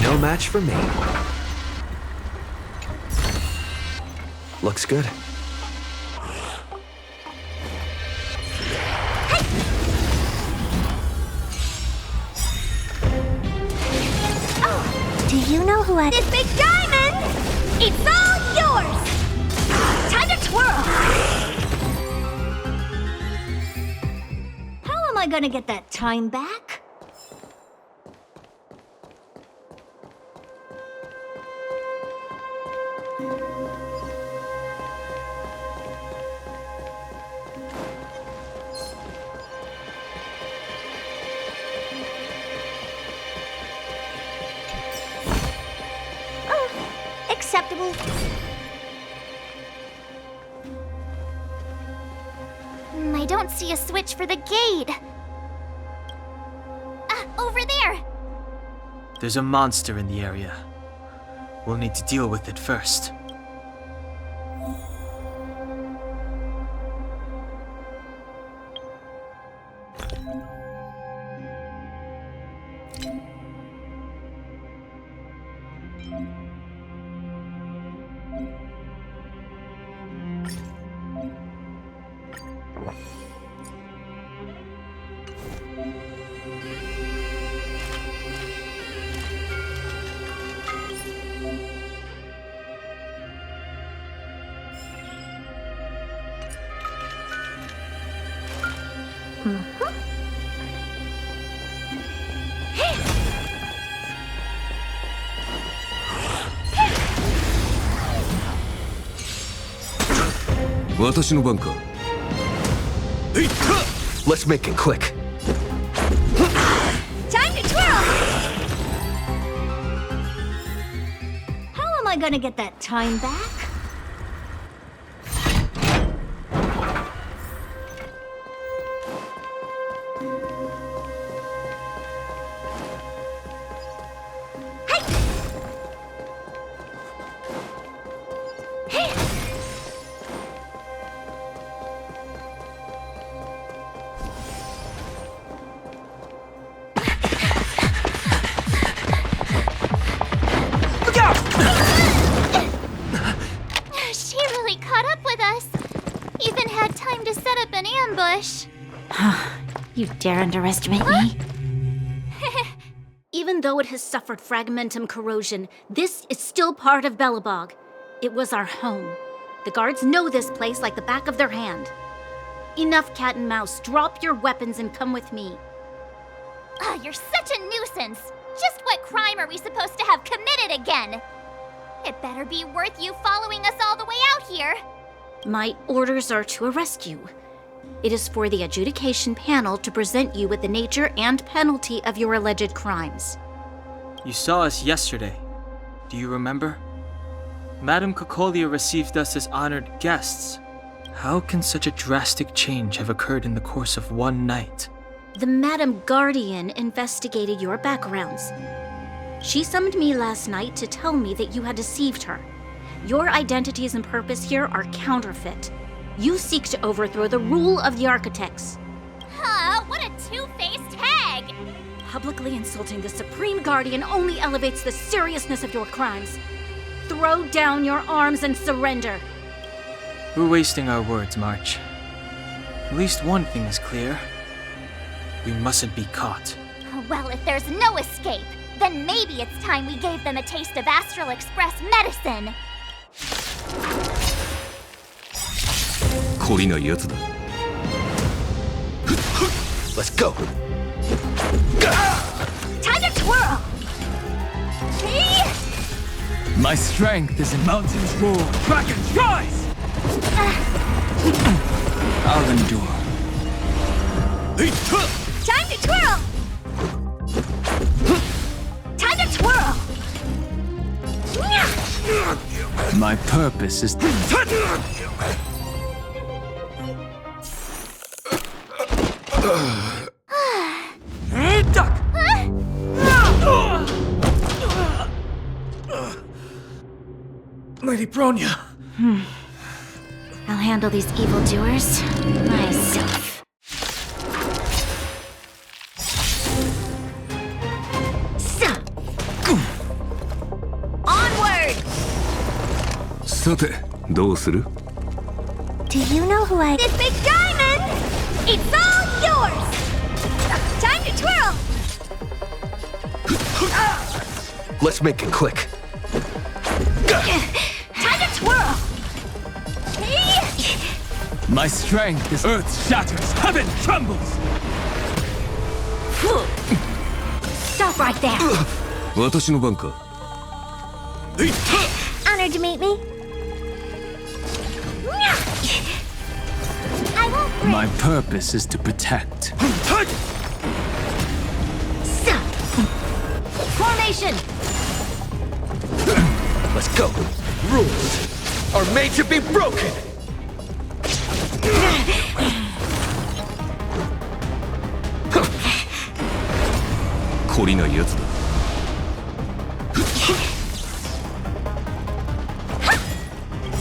Speaker 17: No match for me. Looks good.
Speaker 3: Do you know who I... This big diamond! It's all yours! Time to twirl! How am I gonna get that time back? Acceptable.
Speaker 2: I don't see a switch for the gate. Over there!
Speaker 6: There's a monster in the area. We'll need to deal with it first.
Speaker 17: Let's make it quick.
Speaker 3: Time to twirl! How am I gonna get that time back?
Speaker 2: She really caught up with us. Even had time to set up an ambush.
Speaker 11: You dare underestimate me? Even though it has suffered fragmentum corrosion, this is still part of Belobog. It was our home. The guards know this place like the back of their hand. Enough cat and mouse. Drop your weapons and come with me.
Speaker 2: You're such a nuisance. Just what crime are we supposed to have committed again? It better be worth you following us all the way out here.
Speaker 11: My orders are to arrest you. It is for the adjudication panel to present you with the nature and penalty of your alleged crimes.
Speaker 6: You saw us yesterday. Do you remember? Madame Cocolia received us as honored guests. How can such a drastic change have occurred in the course of one night?
Speaker 11: The Madam Guardian investigated your backgrounds. She summoned me last night to tell me that you had deceived her. Your identities and purpose here are counterfeit. You seek to overthrow the rule of the architects.
Speaker 2: Huh, what a two-faced hag!
Speaker 11: Publicly insulting the Supreme Guardian only elevates the seriousness of your crimes. Throw down your arms and surrender.
Speaker 6: We're wasting our words, March. At least one thing is clear. We mustn't be caught.
Speaker 2: Well, if there's no escape, then maybe it's time we gave them a taste of Astral Express medicine.
Speaker 18: 懲りないやつだ。Let's go.
Speaker 2: Time to twirl!
Speaker 19: My strength is in mountains roar, dragons rise! I'll endure.
Speaker 2: Time to twirl! Time to twirl!
Speaker 19: My purpose is
Speaker 9: Duck! Lady Bronya!
Speaker 11: I'll handle these evildoers myself.
Speaker 2: Onward!
Speaker 18: さて、どうする?
Speaker 2: Do you know who I... This big diamond! It's all yours! Time to twirl!
Speaker 17: Let's make it quick.
Speaker 2: Time to twirl!
Speaker 19: My strength is earth shatters, heaven trembles!
Speaker 2: Stop right there!
Speaker 18: 私の番か.
Speaker 2: Honored to meet me. I won't break.
Speaker 19: My purpose is to protect.
Speaker 2: Formation!
Speaker 17: Let's go. Rules are made to be broken.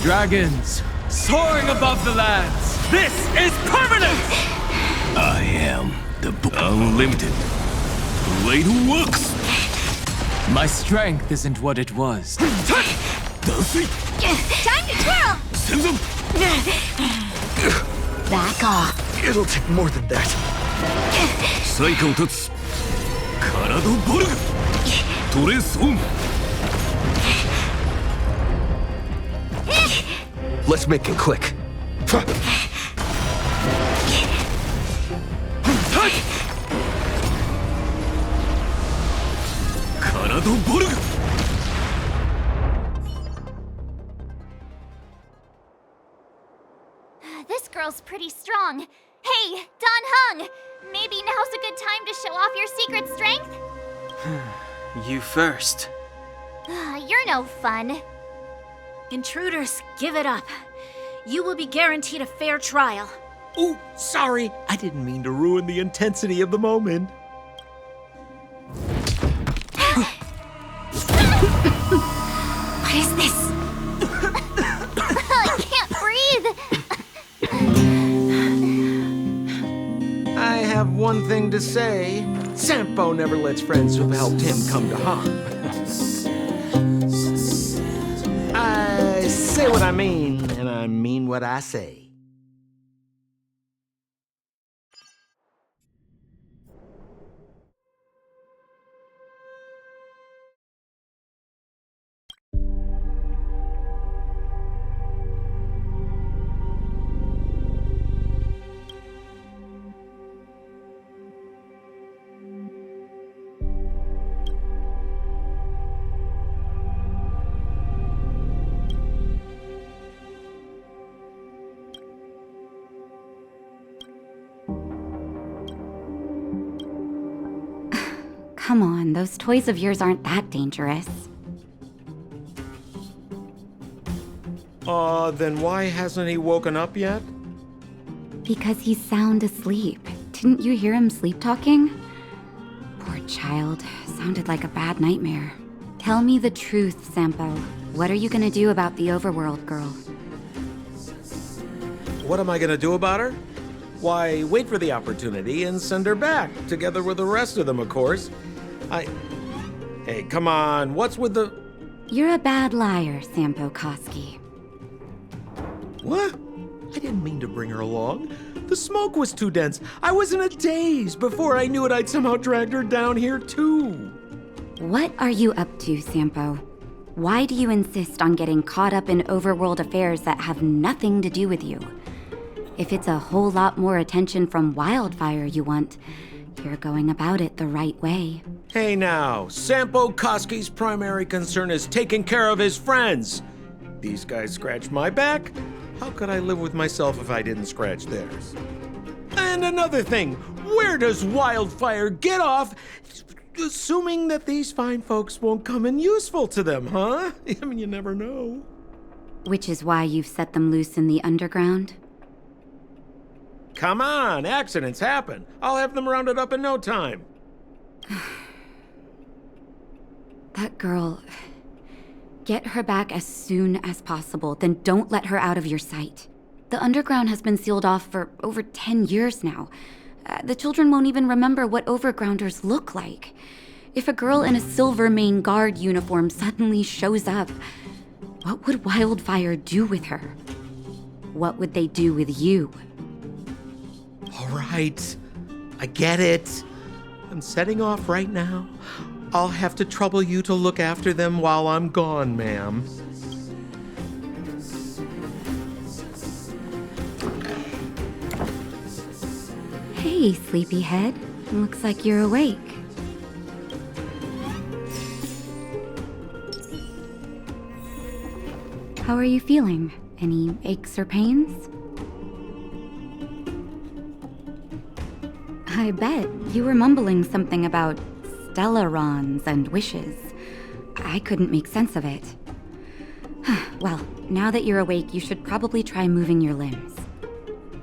Speaker 19: Dragons, soaring above the lands. This is permanent!
Speaker 18: I am the unlimited blade works.
Speaker 19: My strength isn't what it was.
Speaker 2: Time to twirl! Back off.
Speaker 17: It'll take more than that.
Speaker 18: 最下を立つ体ボルグトレースオン
Speaker 17: Let's make it quick.
Speaker 2: This girl's pretty strong. Hey, Don Hung! Maybe now's a good time to show off your secret strength?
Speaker 6: You first.
Speaker 2: You're no fun.
Speaker 11: Intruders, give it up. You will be guaranteed a fair trial.
Speaker 7: Ooh, sorry. I didn't mean to ruin the intensity of the moment.
Speaker 2: What is this? I can't breathe!
Speaker 7: I have one thing to say. Sampo never lets friends who've helped him come to harm. I say what I mean, and I mean what I say.
Speaker 20: Come on, those toys of yours aren't that dangerous.
Speaker 7: Then why hasn't he woken up yet?
Speaker 20: Because he's sound asleep. Didn't you hear him sleep talking? Poor child. Sounded like a bad nightmare. Tell me the truth, Sampo. What are you gonna do about the overworld girl?
Speaker 7: What am I gonna do about her? Why, wait for the opportunity and send her back, together with the rest of them, of course. Hey, come on, what's with the...
Speaker 20: You're a bad liar, Sampo Koski.
Speaker 7: What? I didn't mean to bring her along. The smoke was too dense. I was in a daze. Before I knew it, I'd somehow dragged her down here, too.
Speaker 20: What are you up to, Sampo? Why do you insist on getting caught up in overworld affairs that have nothing to do with you? If it's a whole lot more attention from Wildfire you want, you're going about it the right way.
Speaker 7: Hey now, Sampo Koski's primary concern is taking care of his friends. These guys scratch my back. How could I live with myself if I didn't scratch theirs? And another thing, where does Wildfire get off assuming that these fine folks won't come in useful to them, huh? I mean, you never know.
Speaker 20: Which is why you've set them loose in the underground?
Speaker 7: Come on, accidents happen. I'll have them rounded up in no time.
Speaker 20: That girl... Get her back as soon as possible, then don't let her out of your sight. The underground has been sealed off for over 10 years now. The children won't even remember what overgrounders look like. If a girl in a Silvermane Guard uniform suddenly shows up, what would Wildfire do with her? What would they do with you?
Speaker 7: All right, I get it. I'm setting off right now. I'll have to trouble you to look after them while I'm gone, ma'am.
Speaker 20: Hey, sleepyhead. Looks like you're awake. How are you feeling? Any aches or pains? I bet you were mumbling something about stellarons and wishes. I couldn't make sense of it. Well, now that you're awake, you should probably try moving your limbs.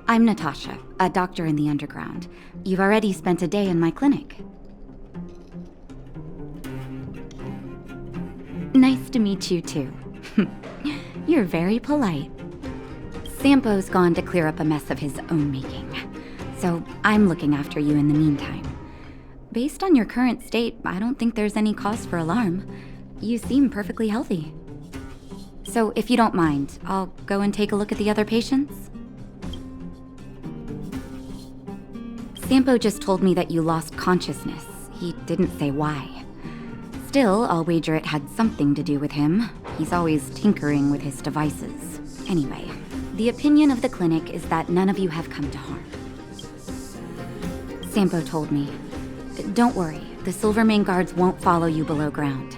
Speaker 20: I'm Natasha, a doctor in the underground. You've already spent a day in my clinic. Nice to meet you, too. You're very polite. Sampo's gone to clear up a mess of his own making, so I'm looking after you in the meantime. Based on your current state, I don't think there's any cause for alarm. You seem perfectly healthy. So if you don't mind, I'll go and take a look at the other patients. Sampo just told me that you lost consciousness. He didn't say why. Still, I'll wager it had something to do with him. He's always tinkering with his devices. Anyway, the opinion of the clinic is that none of you have come to harm. Sampo told me. Don't worry, the Silvermane Guards won't follow you below ground.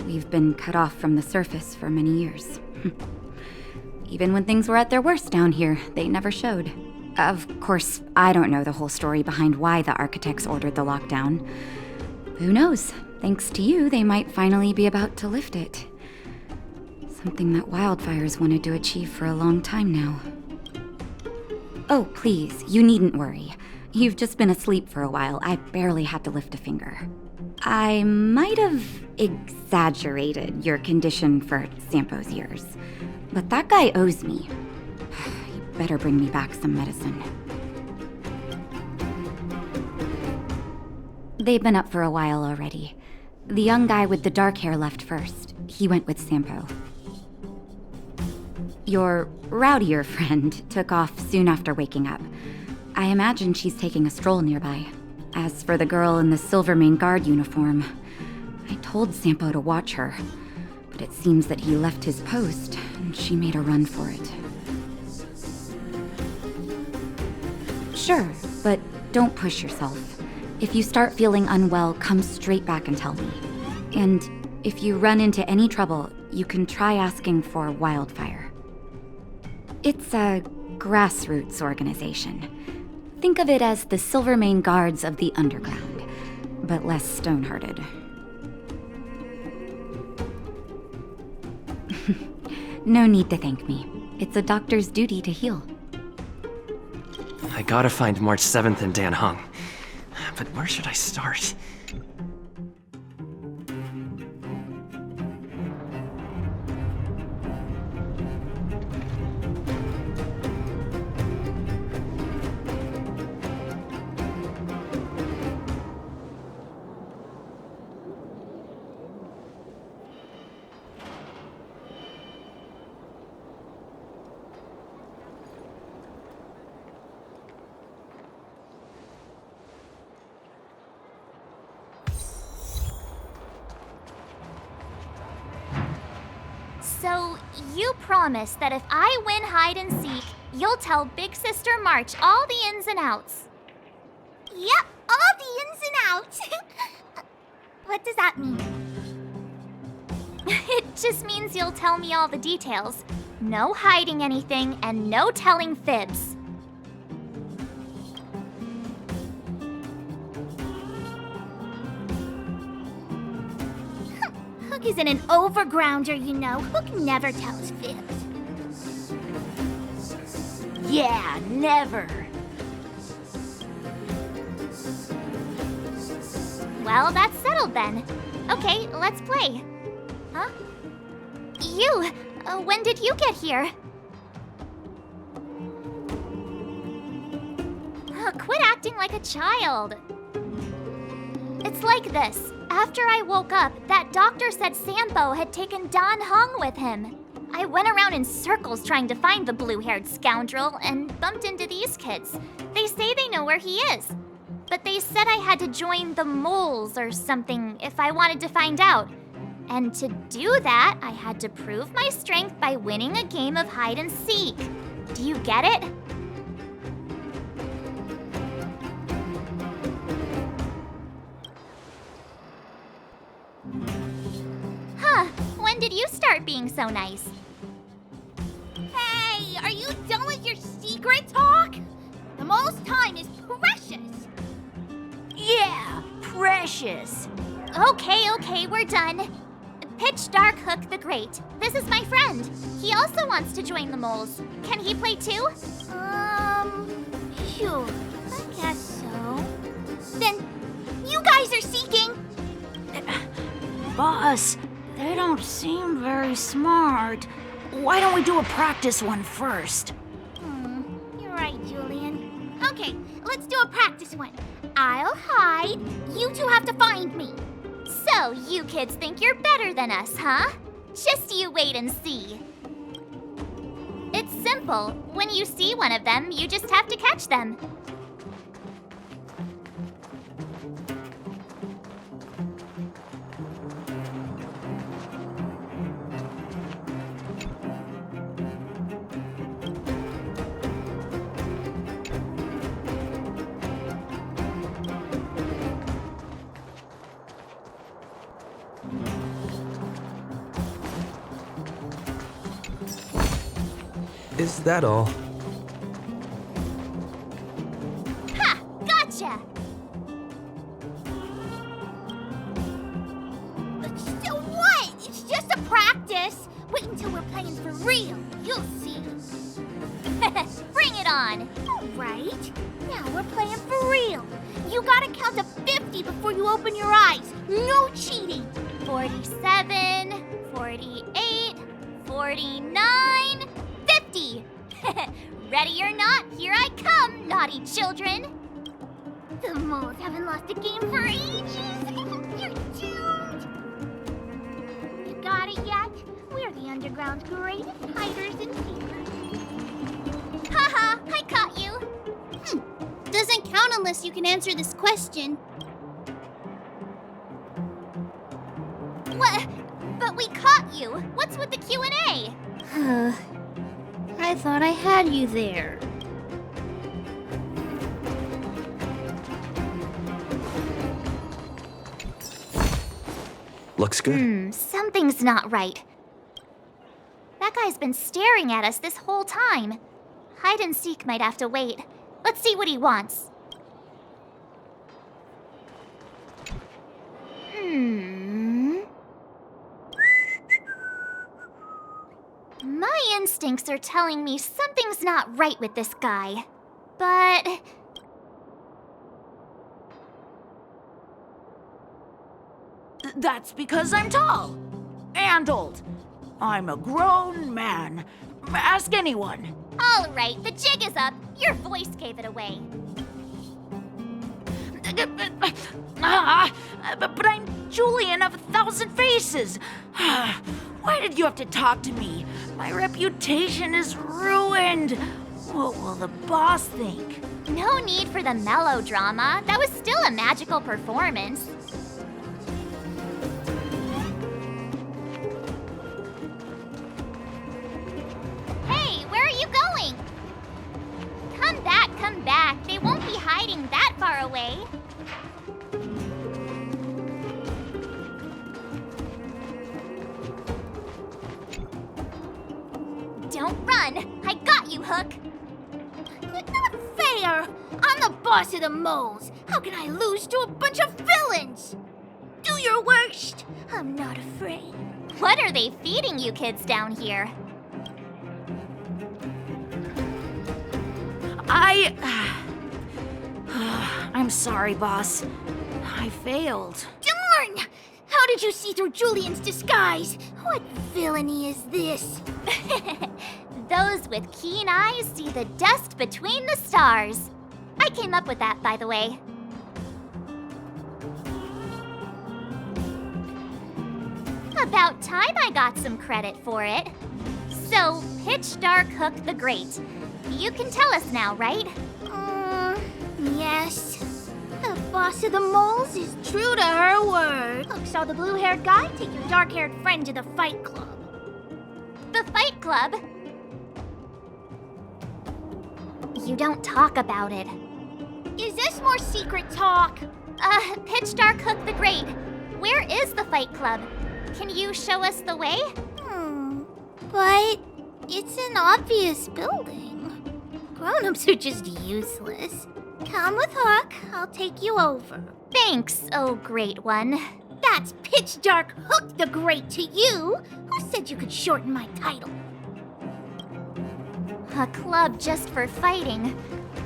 Speaker 20: We've been cut off from the surface for many years. Even when things were at their worst down here, they never showed. Of course, I don't know the whole story behind why the architects ordered the lockdown. Who knows? Thanks to you, they might finally be about to lift it. Something that Wildfire's wanted to achieve for a long time now. Oh, please, you needn't worry. You've just been asleep for a while. I barely had to lift a finger. I might have exaggerated your condition for Sampo's years, but that guy owes me. You better bring me back some medicine. They've been up for a while already. The young guy with the dark hair left first. He went with Sampo. Your rowdier friend took off soon after waking up. I imagine she's taking a stroll nearby. As for the girl in the Silvermane Guard uniform, I told Sampo to watch her, but it seems that he left his post and she made a run for it. Sure, but don't push yourself. If you start feeling unwell, come straight back and tell me. And if you run into any trouble, you can try asking for Wildfire. It's a grassroots organization. Think of it as the Silvermane Guards of the Underground, but less stone-hearted. No need to thank me. It's a doctor's duty to heal.
Speaker 1: I gotta find March 7th and Dan Hung. But where should I start?
Speaker 2: So, you promise that if I win hide and seek, you'll tell Big Sister March all the ins and outs.
Speaker 3: Yep, all the ins and outs.
Speaker 2: What does that mean? It just means you'll tell me all the details. No hiding anything and no telling fibs.
Speaker 3: Hook isn't an overgrounder, you know. Hook never tells fibs. Yeah, never.
Speaker 2: Well, that's settled then. Okay, let's play. Huh? You! When did you get here? Quit acting like a child. It's like this. After I woke up, that doctor said Sampo had taken Dan Hung with him. I went around in circles trying to find the blue-haired scoundrel and bumped into these kids. They say they know where he is. But they said I had to join the moles or something if I wanted to find out. And to do that, I had to prove my strength by winning a game of hide and seek. Do you get it? Huh, when did you start being so nice?
Speaker 3: Hey, are you done with your secret talk? The most time is precious.
Speaker 2: Yeah, precious. Okay, we're done. Pitch Dark Hook the Great. This is my friend. He also wants to join the moles. Can he play too?
Speaker 3: Sure. I guess so. Then, you guys are seeking.
Speaker 21: Boss, they don't seem very smart. Why don't we do a practice one first?
Speaker 3: You're right, Julian. Okay, let's do a practice one. I'll hide. You two have to find me.
Speaker 2: So, you kids think you're better than us, huh? Just you wait and see. It's simple. When you see one of them, you just have to catch them.
Speaker 17: Is that all?
Speaker 2: Ha! Gotcha!
Speaker 3: So what? It's just a practice. Wait until we're playing for real. You'll see.
Speaker 2: Bring it on!
Speaker 3: All right. Now we're playing for real. You gotta count to 50 before you open your eyes. No cheating.
Speaker 2: 47, 48, 49, 50! Ready or not, here I come, naughty children!
Speaker 3: The moles haven't lost a game for ages. You're doomed. You got it yet? We're the underground's greatest hiders and seekers.
Speaker 2: Haha, I caught you!
Speaker 3: Doesn't count unless you can answer this question.
Speaker 2: What? But we caught you! What's with the Q&A?
Speaker 3: I thought I had you there.
Speaker 17: Looks good.
Speaker 2: Something's not right. That guy's been staring at us this whole time. Hide and seek might have to wait. Let's see what he wants. My instincts are telling me something's not right with this guy. But...
Speaker 21: That's because I'm tall. And old. I'm a grown man. Ask anyone.
Speaker 2: All right, the jig is up. Your voice gave it away.
Speaker 21: But I'm Julian of 1,000 Faces. Why did you have to talk to me? My reputation is ruined. What will the boss think?
Speaker 2: No need for the melodrama. That was still a magical performance. Hey, where are you going? Come back, come back. They won't be hiding that far away. Don't run! I got you, Hook!
Speaker 21: Not fair! I'm the boss of the moles. How can I lose to a bunch of villains? Do your worst. I'm not afraid.
Speaker 2: What are they feeding you kids down here?
Speaker 21: I'm sorry, boss. I failed. Darn! How did you see through Julian's disguise? What villainy is this?
Speaker 2: Those with keen eyes see the dust between the stars. I came up with that, by the way. About time I got some credit for it. So, Pitch Dark Hook the Great. You can tell us now, right?
Speaker 21: Yes. The boss of the moles is true to her word. Hook saw the blue-haired guy take your dark-haired friend to the fight club.
Speaker 2: The Fight Club? You don't talk about it.
Speaker 21: Is this more secret talk?
Speaker 2: Pitch Dark Hook the Great. Where is the Fight Club? Can you show us the way?
Speaker 21: But it's an obvious building. Grown-ups are just useless. Come with Hook, I'll take you over.
Speaker 2: Thanks, oh great one.
Speaker 21: That's Pitch Dark Hook the Great to you. Who said you could shorten my title?
Speaker 2: A club just for fighting.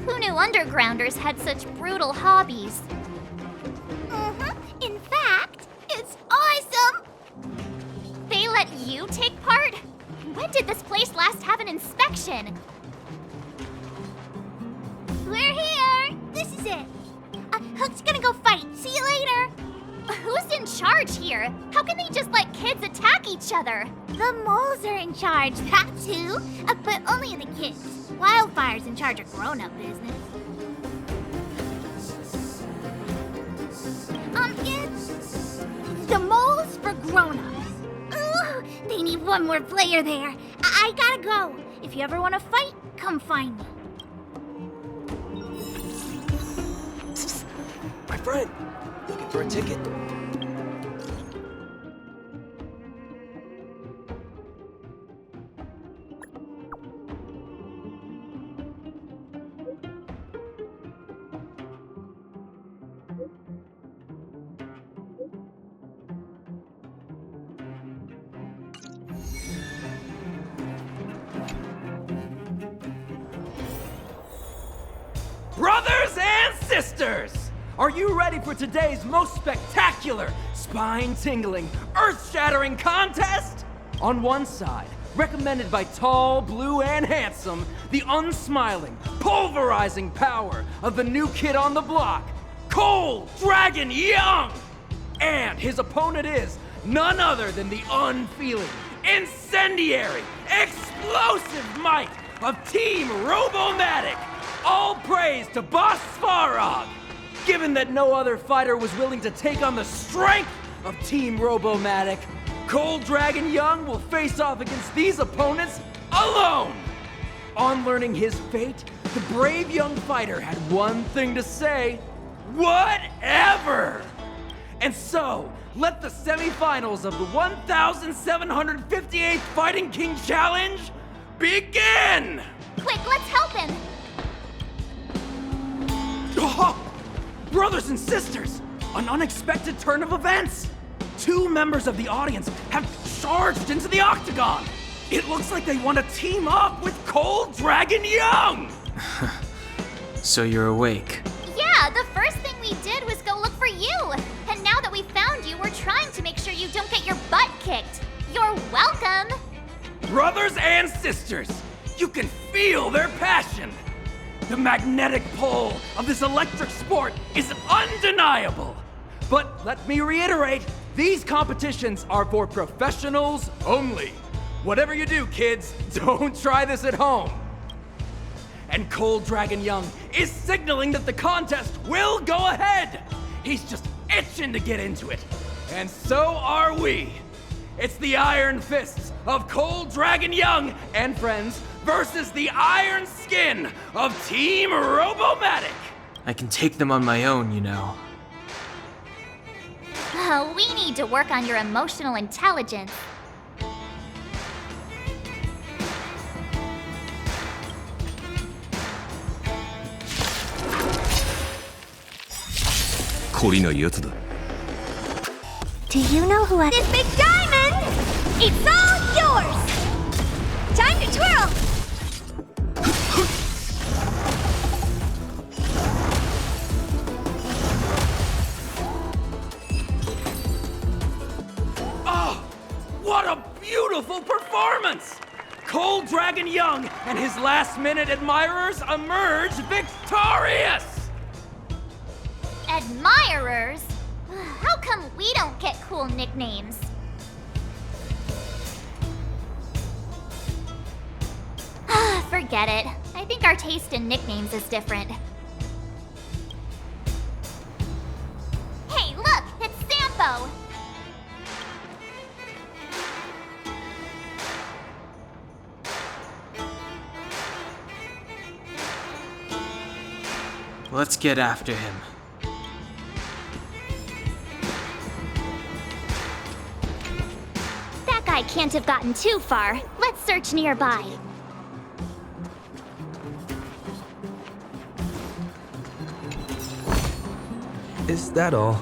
Speaker 2: Who knew undergrounders had such brutal hobbies?
Speaker 21: In fact, it's awesome!
Speaker 2: They let you take part? When did this place last have an inspection?
Speaker 21: We're here! This is it. Hook's gonna go fight. See you later.
Speaker 2: Who's in charge here? How can they just let kids attack each other?
Speaker 21: The moles are in charge, that's who. But only the kids. Wildfire's in charge of grown-up business. It's the moles for grown-ups. Ooh, they need one more player there. I gotta go. If you ever want to fight, come find me.
Speaker 5: My friend, looking for a ticket?
Speaker 22: Brothers and sisters! Are you ready for today's most spectacular, spine-tingling, earth-shattering contest? On one side, recommended by tall, blue, and handsome, the unsmiling, pulverizing power of the new kid on the block, Cold Dragon Young! And his opponent is none other than the unfeeling, incendiary, explosive might of Team Robomatic! All praise to Boss Svarog! Given that no other fighter was willing to take on the strength of Team Robomatic, Cold Dragon Young will face off against these opponents alone! On learning his fate, the brave young fighter had one thing to say: whatever! And so, let the semifinals of the 1,758th Fighting King Challenge begin!
Speaker 2: Quick, let's help him!
Speaker 22: Oh, brothers and sisters, an unexpected turn of events! Two members of the audience have charged into the octagon!
Speaker 9: It looks like they want to team up with Cold Dragon Young!
Speaker 6: So you're awake.
Speaker 2: Yeah, the first thing we did was go look for you. And now that we found you, we're trying to make sure you don't get your butt kicked. You're welcome.
Speaker 9: Brothers and sisters, you can feel their passion. The magnetic pull of this electric sport is undeniable. But let me reiterate, these competitions are for professionals only. Whatever you do, kids, don't try this at home. And Cold Dragon Young is signaling that the contest will go ahead. He's just itching to get into it. And so are we. It's the Iron Fists of Cold Dragon Young and friends versus the Iron Skin of Team Robomatic.
Speaker 6: I can take them on my own, you know.
Speaker 2: We need to work on your emotional intelligence.
Speaker 3: Do you know who this big diamond? It's all yours! Time to twirl!
Speaker 9: Oh, what a beautiful performance! Cold Dragon Young and his last-minute admirers emerge victorious!
Speaker 2: Admirers? How come we don't get cool nicknames? Forget it. I think our taste in nicknames is different. Hey, look! It's Sampo!
Speaker 6: Let's get after him.
Speaker 2: That guy can't have gotten too far. Let's search nearby.
Speaker 18: Is that all?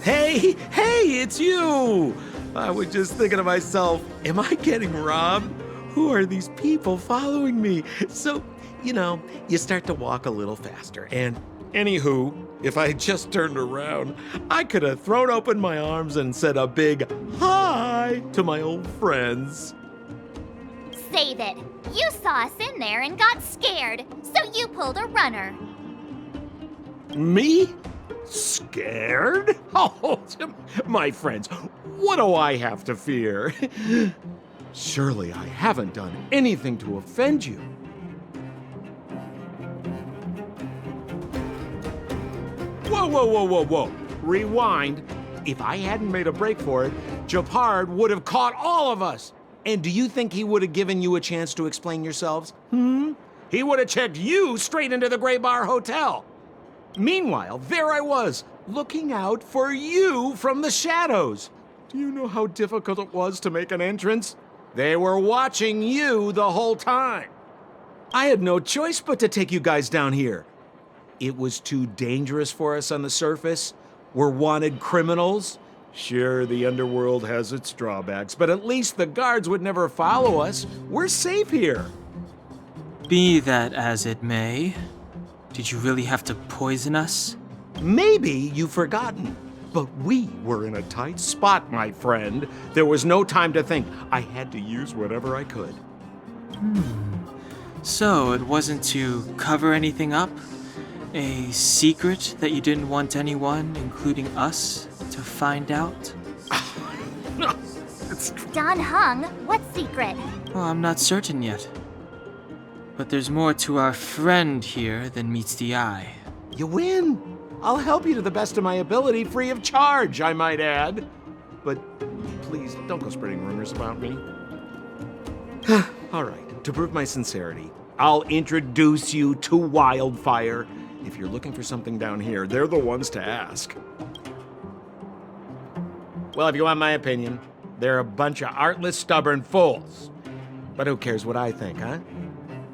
Speaker 7: Hey, it's you! I was just thinking to myself, am I getting robbed? Who are these people following me? So, you start to walk a little faster. And anywho, if I had just turned around, I could have thrown open my arms and said a big hi to my old friends.
Speaker 2: Save it. You saw us in there and got scared, so you pulled a runner.
Speaker 7: Me? Scared? Oh, my friends, what do I have to fear? Surely I haven't done anything to offend you. Whoa. Rewind. If I hadn't made a break for it, Japard would have caught all of us. And do you think he would have given you a chance to explain yourselves? He would have checked you straight into the Gray Bar Hotel. Meanwhile, there I was, looking out for you from the shadows. Do you know how difficult it was to make an entrance? They were watching you the whole time. I had no choice but to take you guys down here. It was too dangerous for us on the surface. We're wanted criminals. Sure, the underworld has its drawbacks, but at least the guards would never follow us. We're safe here.
Speaker 6: Be that as it may, did you really have to poison us?
Speaker 7: Maybe you've forgotten, but we were in a tight spot, my friend. There was no time to think. I had to use whatever I could.
Speaker 6: So it wasn't to cover anything up? A secret that you didn't want anyone, including us, to find out?
Speaker 2: Don Hung, what secret?
Speaker 6: Well, I'm not certain yet. But there's more to our friend here than meets the eye.
Speaker 7: You win. I'll help you to the best of my ability, free of charge, I might add. But please, don't go spreading rumors about me. All right, to prove my sincerity, I'll introduce you to Wildfire. If you're looking for something down here, they're the ones to ask. Well, if you want my opinion, They're a bunch of artless, stubborn fools. But who cares what I think, huh?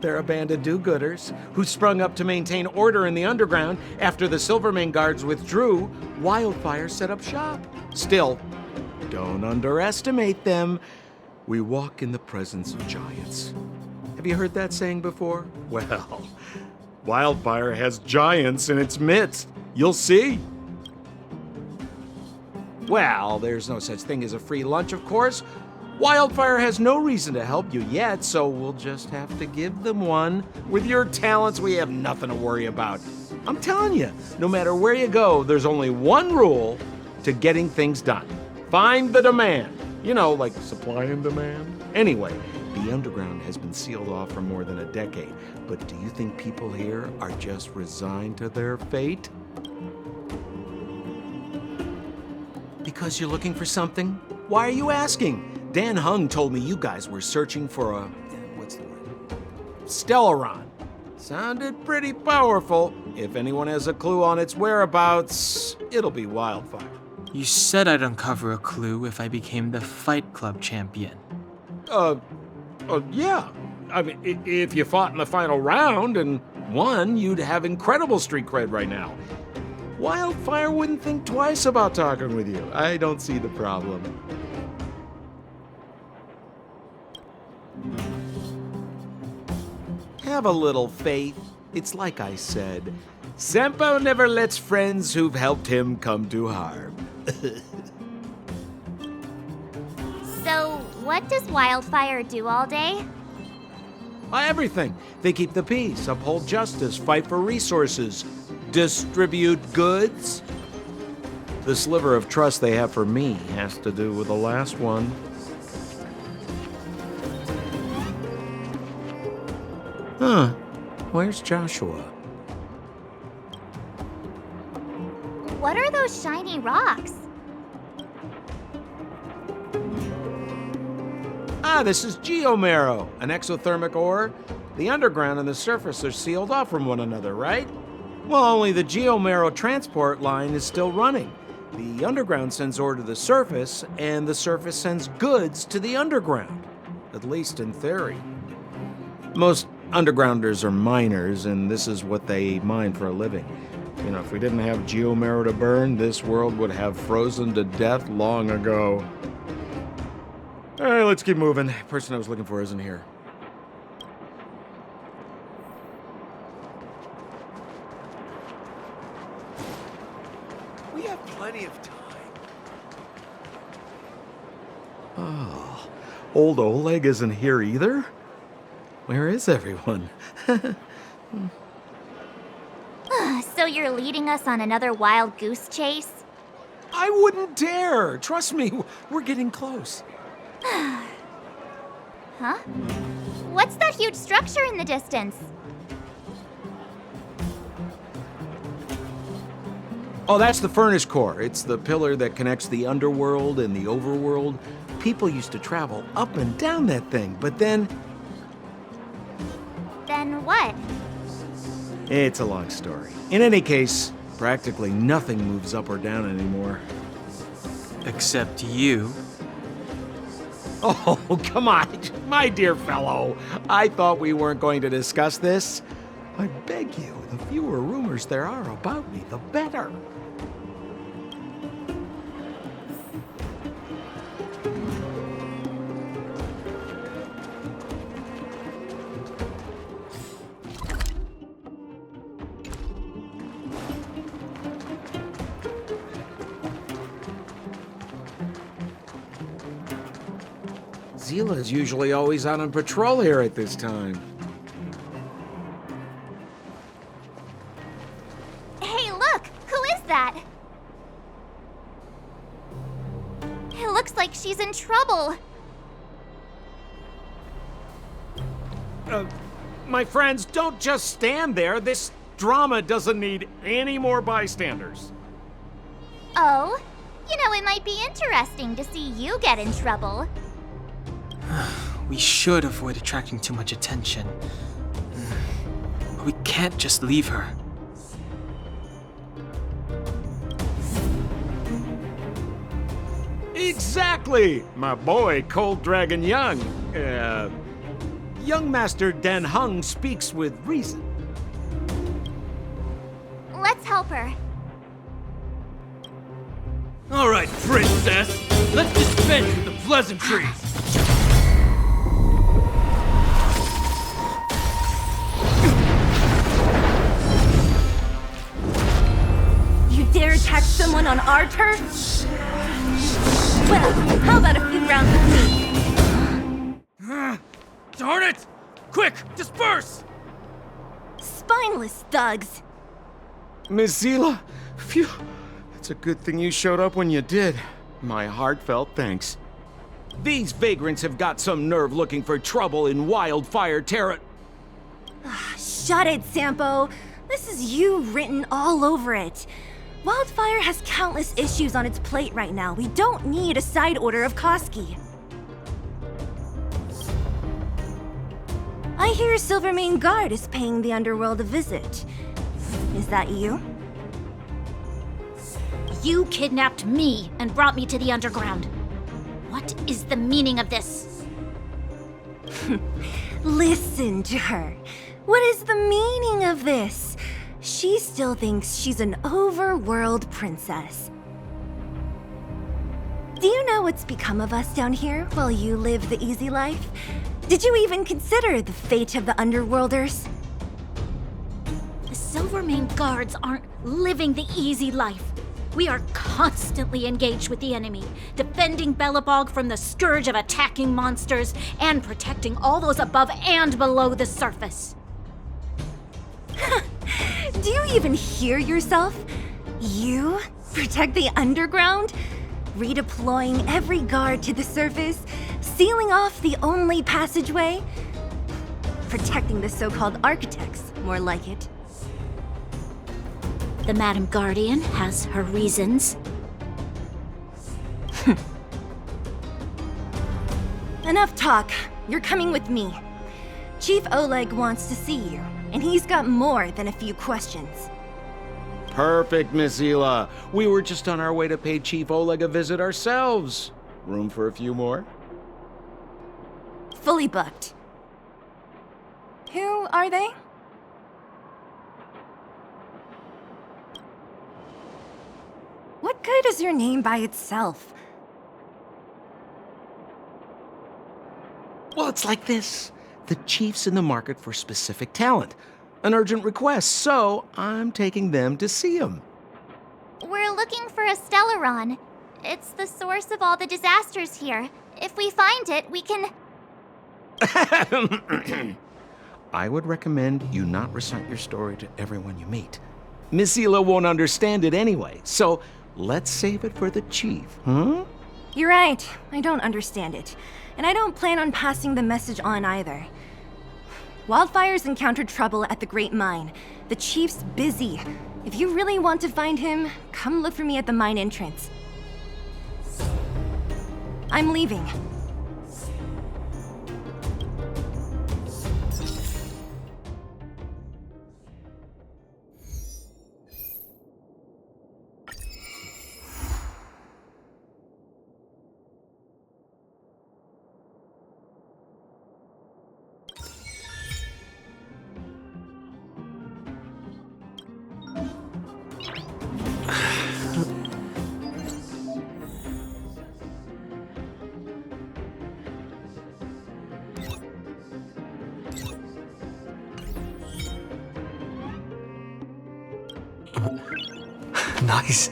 Speaker 7: They're a band of do-gooders who sprung up to maintain order in the underground after the Silvermane guards withdrew. Wildfire set up shop. Still, don't underestimate them. We walk in the presence of giants. Have you heard that saying before? Well, Wildfire has giants in its midst. You'll see. Well, there's no such thing as a free lunch, of course. Wildfire has no reason to help you yet, so we'll just have to give them one. With your talents, we have nothing to worry about. I'm telling you, no matter where you go, there's only one rule to getting things done. Find the demand. You know, like supply and demand. Anyway, the underground has been sealed off for more than a decade. But do you think people here are just resigned to their fate? Because you're looking for something? Why are you asking? Dan Hung told me you guys were searching for a... what's the word? Stellaron. Sounded pretty powerful. If anyone has a clue on its whereabouts, it'll be Wildfire.
Speaker 6: You said I'd uncover a clue if I became the Fight Club champion.
Speaker 7: Yeah. I mean, if you fought in the final round and won, you'd have incredible street cred right now. Wildfire wouldn't think twice about talking with you. I don't see the problem. Have a little faith. It's like I said, Senpo never lets friends who've helped him come to harm.
Speaker 2: So, what does Wildfire do all day?
Speaker 7: Everything. They keep the peace, uphold justice, fight for resources, distribute goods. The sliver of trust they have for me has to do with the last one. Huh. Where's Joshua?
Speaker 2: What are those shiny rocks?
Speaker 7: This is geomarrow, an exothermic ore. The underground and the surface are sealed off from one another, right? Well, only the geomarrow transport line is still running. The underground sends ore to the surface, and the surface sends goods to the underground. At least in theory. Most undergrounders are miners, and this is what they mine for a living. You know, if we didn't have geomarrow to burn, this world would have frozen to death long ago. All right, let's keep moving. The person I was looking for isn't here.
Speaker 17: We have plenty of time.
Speaker 7: Oh, old Oleg isn't here either? Where is everyone?
Speaker 2: So you're leading us on another wild goose chase?
Speaker 7: I wouldn't dare! Trust me, we're getting close.
Speaker 2: Huh? What's that huge structure in the distance?
Speaker 7: Oh, that's the furnace core. It's the pillar that connects the underworld and the overworld. People used to travel up and down that thing, but then...
Speaker 2: Then what?
Speaker 7: It's a long story. In any case, practically nothing moves up or down anymore.
Speaker 6: Except you.
Speaker 7: Oh, come on, my dear fellow. I thought we weren't going to discuss this. I beg you, the fewer rumors there are about me, the better. Zila's usually always out on patrol here at this time.
Speaker 2: Hey, look! Who is that? It looks like she's in trouble.
Speaker 7: My friends, don't just stand there. This drama doesn't need any more bystanders.
Speaker 2: Oh? You know, it might be interesting to see you get in trouble.
Speaker 6: We should avoid attracting too much attention. We can't just leave her.
Speaker 7: Exactly! My boy, Cold Dragon Young. Young Master Dan Hung speaks with reason.
Speaker 2: Let's help her.
Speaker 9: All right, princess. Let's dispense with the pleasantries.
Speaker 8: You dare attack someone on our turf? Well, how about a few rounds with me?
Speaker 9: Darn it! Quick, disperse!
Speaker 8: Spineless thugs.
Speaker 7: Miss Zila, phew. It's a good thing you showed up when you did. My heartfelt thanks. These vagrants have got some nerve looking for trouble in Wildfire Terra.
Speaker 8: Shut it, Sampo. This is you written all over it. Wildfire has countless issues on its plate right now. We don't need a side order of Koski. I hear Silvermane Guard is paying the underworld a visit. Is that you?
Speaker 11: You kidnapped me and brought me to the underground. What is the meaning of this?
Speaker 8: Listen to her. What is the meaning of this? She still thinks she's an overworld princess. Do you know what's become of us down here while you live the easy life? Did you even consider the fate of the underworlders?
Speaker 11: The Silvermane Guards aren't living the easy life. We are constantly engaged with the enemy, defending Belobog from the scourge of attacking monsters and protecting all those above and below the surface.
Speaker 8: Do you even hear yourself? You protect the underground? Redeploying every guard to the surface? Sealing off the only passageway? Protecting the so-called architects, more like it.
Speaker 11: The Madam Guardian has her reasons.
Speaker 8: Enough talk. You're coming with me. Chief Oleg wants to see you, and he's got more than a few questions.
Speaker 7: Perfect, Miss Zila. We were just on our way to pay Chief Oleg a visit ourselves. Room for a few more?
Speaker 8: Fully booked. Who are they? What good is your name by itself?
Speaker 7: Well, it's like this. The chief's in the market for specific talent. An urgent request, so I'm taking them to see him.
Speaker 2: We're looking for a Stellaron. It's the source of all the disasters here. If we find it, we can...
Speaker 7: I would recommend you not recite your story to everyone you meet. Miss Zila won't understand it anyway, so let's save it for the chief, huh?
Speaker 8: You're right. I don't understand it. And I don't plan on passing the message on either. Wildfire's encountered trouble at the Great Mine. The chief's busy. If you really want to find him, come look for me at the mine entrance. I'm leaving.
Speaker 17: Nice.